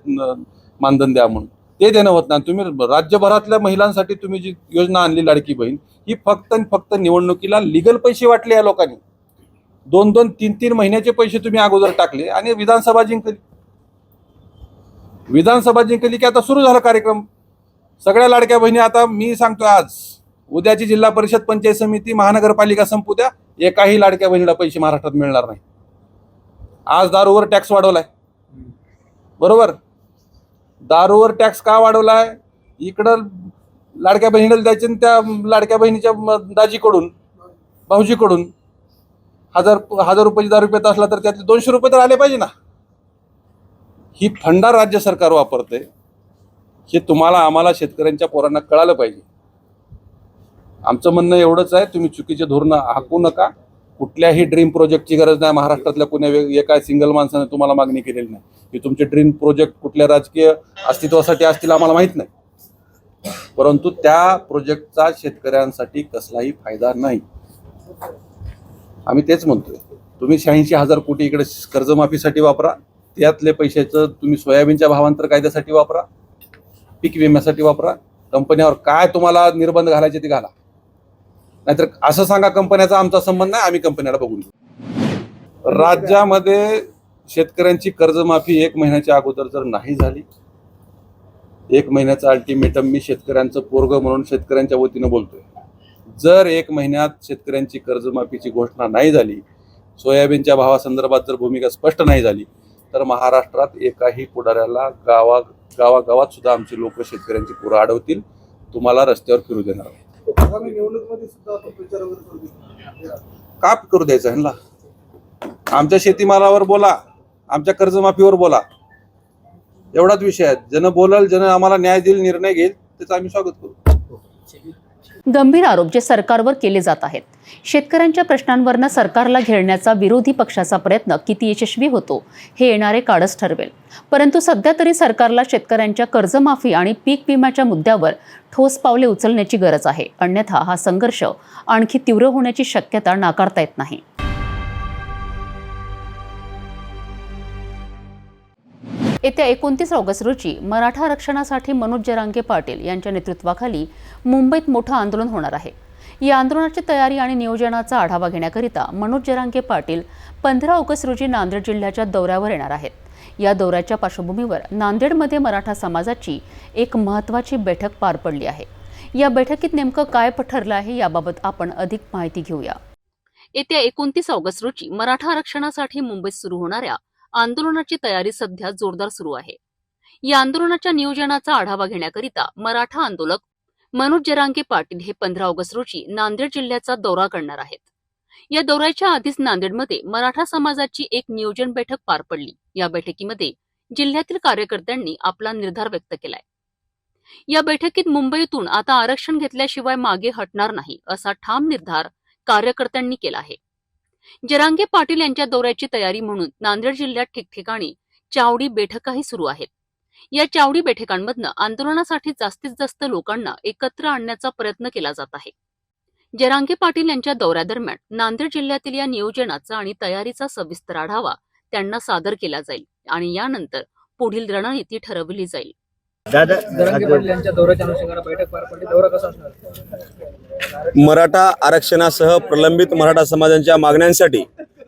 मानधन द्या म्हणून, ते देणं होत नाही. तुम्ही राज्यभरातल्या महिलांसाठी तुम्ही जी योजना आणली लाडकी बहीण, ही फक्त आणि फक्त निवडणुकीला लिगल पैसे वाटले या लोकांनी. 2-2, 3-3 महिन्याचे पैसे तुम्ही अगोदर टाकले आणि विधानसभा जिंकली की आता सुरू झाला कार्यक्रम. सगळ्या लाडक्या बहिणी आता मी सांगतो, आज उद्याची जिल्हा परिषद, पंचायत समिती, महानगरपालिका संपू द्या, एकाही लाडक्या बहिणीला पैसे महाराष्ट्रात मिळणार नाही. आज दारूवर टॅक्स वाढवलाय, बरोबर. दारूवर टॅक्स का वाढवलाय? इकडं लाडक्या बहिणीला द्यायचे, त्या लाडक्या बहिणीच्या दाजीकडून, भाऊजीकडून 1000 रुपयाची दारू पेत असला तर त्यातले 200 रुपये तर आले पाहिजे ना. ही फंडा राज्य सरकार वापरते, हे तुम्हाला आम्हाला शेतकऱ्यांच्या पोरांना कळालं पाहिजे. आमचं म्हणणं एवढंच आहे, तुम्ही चुकीचे धोरणं हाकू नका. कुठल्याही ड्रीम प्रोजेक्टची गरज नाही. महाराष्ट्रातल्या कुण्या एका सिंगल माणसाने तुम्हाला मागणी केलेली नाही. की तुमचे ड्रीम प्रोजेक्ट कुठल्या राजकीय अस्तित्वासाठी असतील आम्हाला माहीत नाही, परंतु त्या प्रोजेक्टचा शेतकऱ्यांसाठी कसलाही फायदा नाही. आम्ही तेच म्हणतोय, तुम्ही 86,000 कोटी इकडे कर्जमाफीसाठी वापरा, त्यातले पैशाचं तुम्ही सोयाबीनच्या भावांतर कायद्यासाठी वापरा, पीक विम्यासाठी वापरा. कंपन्यावर काय तुम्हाला निर्बंध घालायचे ते घाला, नाहीतर असं सांगा कंपन्याचा आमचा संबंध नाही, आम्ही कंपन्याला बघून घेऊ. राज्यामध्ये शेतकऱ्यांची कर्जमाफी 1 महिन्याच्या अगोदर जर नाही झाली, 1 महिन्याचा अल्टिमेटम मी शेतकऱ्यांचं पोरगं म्हणून शेतकऱ्यांच्या वतीनं बोलतोय. जर 1 महिन्यात शेतकऱ्यांची कर्जमाफीची घोषणा नाही झाली, सोयाबीनच्या भावासंदर्भात जर भूमिका स्पष्ट नाही झाली, तर महाराष्ट्रात एकाही पुढाऱ्याला गावागावात सुद्धा आमचे लोक शेतकऱ्यांची पोरं अडवतील, तुम्हाला रस्त्यावर फिरू देणार नाही. का करू द्यायचं ह्यांना? आमच्या शेतीमालावर बोला, आमच्या कर्जमाफीवर बोला, एवढाच विषय आहे. जन बोलाल, जन आम्हाला न्याय देईल, निर्णय घेईल, त्याचं आम्ही स्वागत करू. गंभीर आरोप जे सरकारवर केले जात आहेत. शेतकऱ्यांच्या प्रश्नांवरनं सरकारला घेरण्याचा विरोधी पक्षाचा प्रयत्न किती यशस्वी होतो हे येणारे काळच ठरवेल. परंतु सध्या तरी सरकारला शेतकऱ्यांच्या कर्जमाफी आणि पीक विम्याच्या मुद्द्यावर ठोस पावले उचलण्याची गरज आहे. अन्यथा हा संघर्ष आणखी तीव्र होण्याची शक्यता नाकारता येत नाही. येत्या 29 ऑगस्ट रोजी मराठा आरक्षणासाठी मनोज जरांगे पाटील यांच्या नेतृत्वाखाली मुंबईत मोठं आंदोलन होणार आहे. या आंदोलनाची तयारी आणि नियोजनाचा आढावा घेण्याकरिता मनोज जरांगे पाटील 15 ऑगस्ट रोजी नांदेड जिल्ह्याच्या दौऱ्यावर येणार आहेत. या दौऱ्याच्या पार्श्वभूमीवर नांदेडमध्ये मराठा समाजाची एक महत्त्वाची बैठक पार पडली आहे. या बैठकीत नेमकं काय ठरलं आहे याबाबत आपण अधिक माहिती घेऊया. येत्या 29 ऑगस्ट रोजी मराठा आरक्षणासाठी मुंबईत सुरू होणाऱ्या आंदोलनाची तयारी सध्या जोरदार सुरू आहे. या आंदोलनाच्या नियोजनाचा आढावा घेण्याकरिता मराठा आंदोलक मनोज जरांगे पाटील हे 15 ऑगस्ट रोजी नांदेड जिल्ह्याचा दौरा करणार आहेत. या दौऱ्याच्या आधीच नांदेडमध्ये मराठा समाजाची एक नियोजन बैठक पार पडली. या बैठकीमध्ये जिल्ह्यातील कार्यकर्त्यांनी आपला निर्धार व्यक्त केलाय. या बैठकीत मुंबईतून आता आरक्षण घेतल्याशिवाय मागे हटणार नाही असा ठाम निर्धार कार्यकर्त्यांनी केला आहे. जरांगे पाटील यांच्या दौऱ्याची तयारी म्हणून नांदेड जिल्ह्यात ठिकठिकाणी चावडी बैठकाही सुरू आहेत. या चावडी बैठकांमधनं आंदोलनासाठी जास्तीत जास्त लोकांना एकत्र आणण्याचा प्रयत्न केला जात आहे. जरांगे पाटील यांच्या दौऱ्यादरम्यान नांदेड जिल्ह्यातील या नियोजनाचा आणि तयारीचा सविस्तर आढावा त्यांना सादर केला जाईल आणि यानंतर पुढील रणनीती ठरवली जाईल. जरांगे पाटील यांच्या दौऱ्याच्या अनुषंगाने बैठक पार पडली. दौरा कसा असणार? मराठा आरक्षणासह प्रलंबित मराठा समाजांच्या मागण्यांसाठी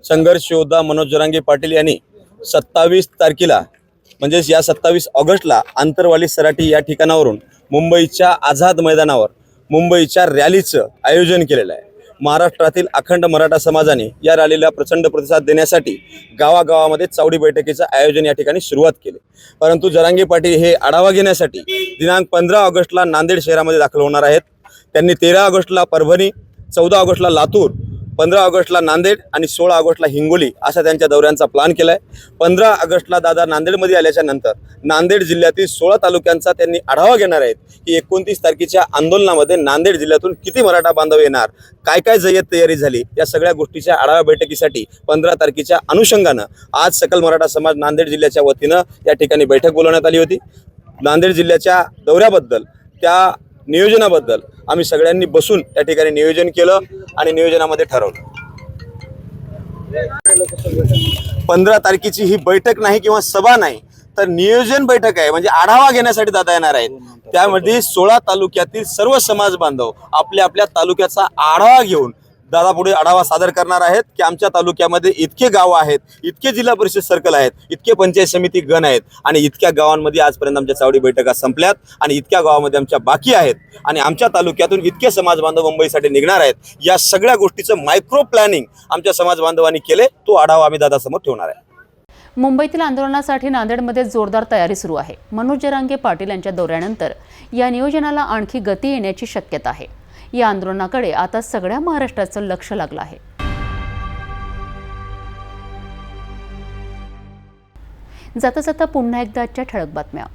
संघर्ष योद्धा मनोज जरांगे पाटील यांनी 27 तारखेला म्हणजेच या 27 ऑगस्टला आंतरवाली सराटी या ठिकाणावरून मुंबईच्या आझाद मैदानावर मुंबईच्या रॅलीचं आयोजन केलेलं आहे. महाराष्ट्रातील अखंड मराठा समाजाने या रॅलीला प्रचंड प्रतिसाद देण्यासाठी गावागावामध्ये चावडी बैठकीचं आयोजन या ठिकाणी सुरुवात केली. परंतु जरांगे पाटील हे आढावा घेण्यासाठी दिनांक 15 ऑगस्टला नांदेड शहरामध्ये दाखल होणार आहेत. त्यांनी 13 ऑगस्टला परभणी, 14 ऑगस्टला लातूर, 15 ऑगस्टला नांदेड आणि 16 ऑगस्टला हिंगोली असा त्यांच्या दौऱ्यांचा प्लॅन केला आहे. 15 ऑगस्टला दादा नांदेडमध्ये आल्याच्या नंतर नांदेड जिल्ह्यातील 16 तालुक्यांचा त्यांनी आढावा घेणार आहेत की 29 तारखेच्या आंदोलनामध्ये नांदेड जिल्ह्यातून किती मराठा बांधव येणार, काय काय जय्यत तयारी झाली, या सगळ्या गोष्टीच्या आढावा बैठकीसाठी 15 तारखेच्या अनुषंगानं आज सकल मराठा समाज नांदेड जिल्ह्याच्या वतीनं या ठिकाणी बैठक बोलवण्यात आली होती. नांदेड जिल्ह्याच्या दौऱ्याबद्दल, त्या नियोजनाबद्दल आम्ही सगळ्यांनी बसून त्या ठिकाणी नियोजन केलं आणि नियोजनामध्ये ठरवलं. 15 तारखेची ही बैठक नाही किंवा सभा नाही, तर नियोजन बैठक आहे. म्हणजे आढावा घेण्यासाठी दादा येणार आहेत. त्यामध्ये 16 तालुक्यातील सर्व समाज बांधव आपल्या आपल्या तालुक्याचा आढावा घेऊन दादा पुढे आढावा सादर करणार आहेत की आमच्या तालुक्यामध्ये इतके गाव आहेत, इतके जिल्हा परिषद सर्कल आहेत, इतके पंचायत समिती गण आहेत आणि इतक्या गावांमध्ये आजपर्यंत आमच्या चावडी बैठका संपल्यात आणि इतक्या गावामध्ये आमच्या बाकी आहेत आणि आमच्या तालुक्यातून इतके समाज बांधव मुंबईसाठी निघणार आहेत. या सगळ्या गोष्टीचं मायक्रो प्लॅनिंग आमच्या समाज बांधवांनी केले. तो आढावा आम्ही दादासमोर ठेवणार आहे. मुंबईतील आंदोलनासाठी नांदेडमध्ये जोरदार तयारी सुरू आहे. मनोज जरांगे पाटील यांच्या दौऱ्यानंतर या नियोजनाला आणखी गती येण्याची शक्यता आहे. या आंदोलनाकडे आता सगळ्या महाराष्ट्राचं लक्ष लागलं आहे. जाता जाता पुन्हा एकदा आजच्या ठळक बातम्या.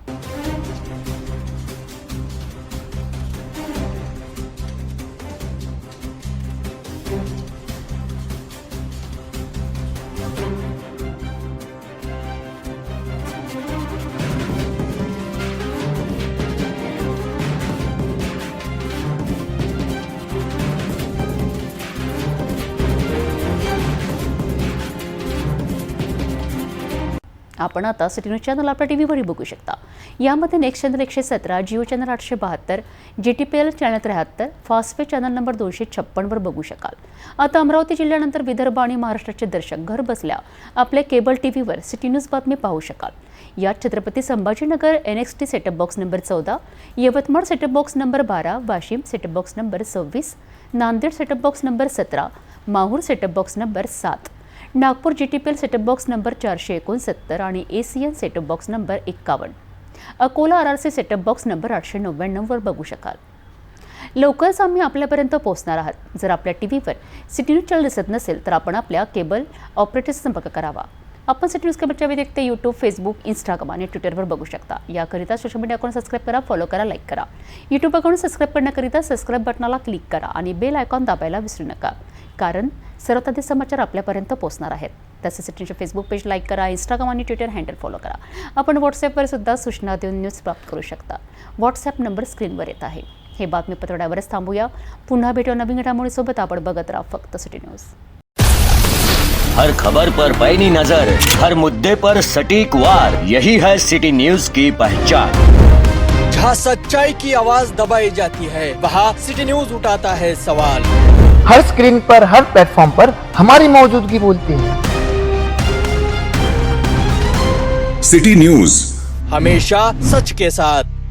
आपण आता सिटी न्यूज चॅनल आपल्या टीव्हीवरही बघू शकता. यामध्ये next channel 117, Jio channel 872, GTPL channel 73, Fastway channel number 256 वर बघू शकाल. आता अमरावती जिल्ह्यानंतर विदर्भ आणि महाराष्ट्राचे दर्शक घर बसल्या आपल्या केबल टीव्हीवर सिटी न्यूज बातमी पाहू शकाल. यात Chhatrapati Sambhajinagar NXT setup box number 14, Yavatmal setup box number 12, Washim setup box number 26, Nanded setup box number 17, Mahur setup box number 7, Nagpur GTPL setup box number 469 आणि ACN setup box number 51, Akola RRC setup box number 899 वर बघू शकाल. लवकरच आम्ही आपल्यापर्यंत पोहोचणार आहात. जर आपल्या टीव्हीवर सिटी न्यूज चॅनल दिसत नसेल तर आपण आपल्या केबल ऑपरेटरचा संपर्क करावा. आपण सिटी न्यूज केबलच्या व्यतिरिक्त यूट्यूब, फेसबुक, इंस्टाग्राम आणि ट्विटरवर बघू शकता. याकरिता सोशल मीडिया अकाउंट सबस्क्राईब करा, फॉलो करा, लाईक करा. यूट्यूब अकाउंट सबस्क्राईब करण्याकरिता सबस्क्राईब बटनाला क्लिक करा आणि बेल आयकॉन दाबायला विसरू नका, कारण सर्वताधी समाचार आपल्यापर्यंत पोहोचणार आहेत. तसेच सिटीचे फेसबुक पेज लाईक करा, इंस्टाग्राम आणि ट्विटर हँडल फॉलो करा. आपण व्हॉट्सॲपवर सुद्धा सूचना देऊन न्यूज प्राप्त करू शकता. व्हॉट्सॲप नंबर स्क्रीनवर येत आहे. हे बातमीपत्र एवढ्यावरच थांबूया. पुन्हा भेटू नवीन घडामोडीसोबत. आपण बघत राहा फक्त सिटी न्यूज. हर खबर पर पैनी नजर, हर मुद्दे पर सटीक वार, यही है सिटी न्यूज की पहचान. जहाँ सच्चाई की आवाज दबाई जाती है, वहाँ सिटी न्यूज उठाता है सवाल. हर स्क्रीन पर, हर प्लेटफॉर्म पर हमारी मौजूदगी बोलती है. सिटी न्यूज हमेशा सच के साथ.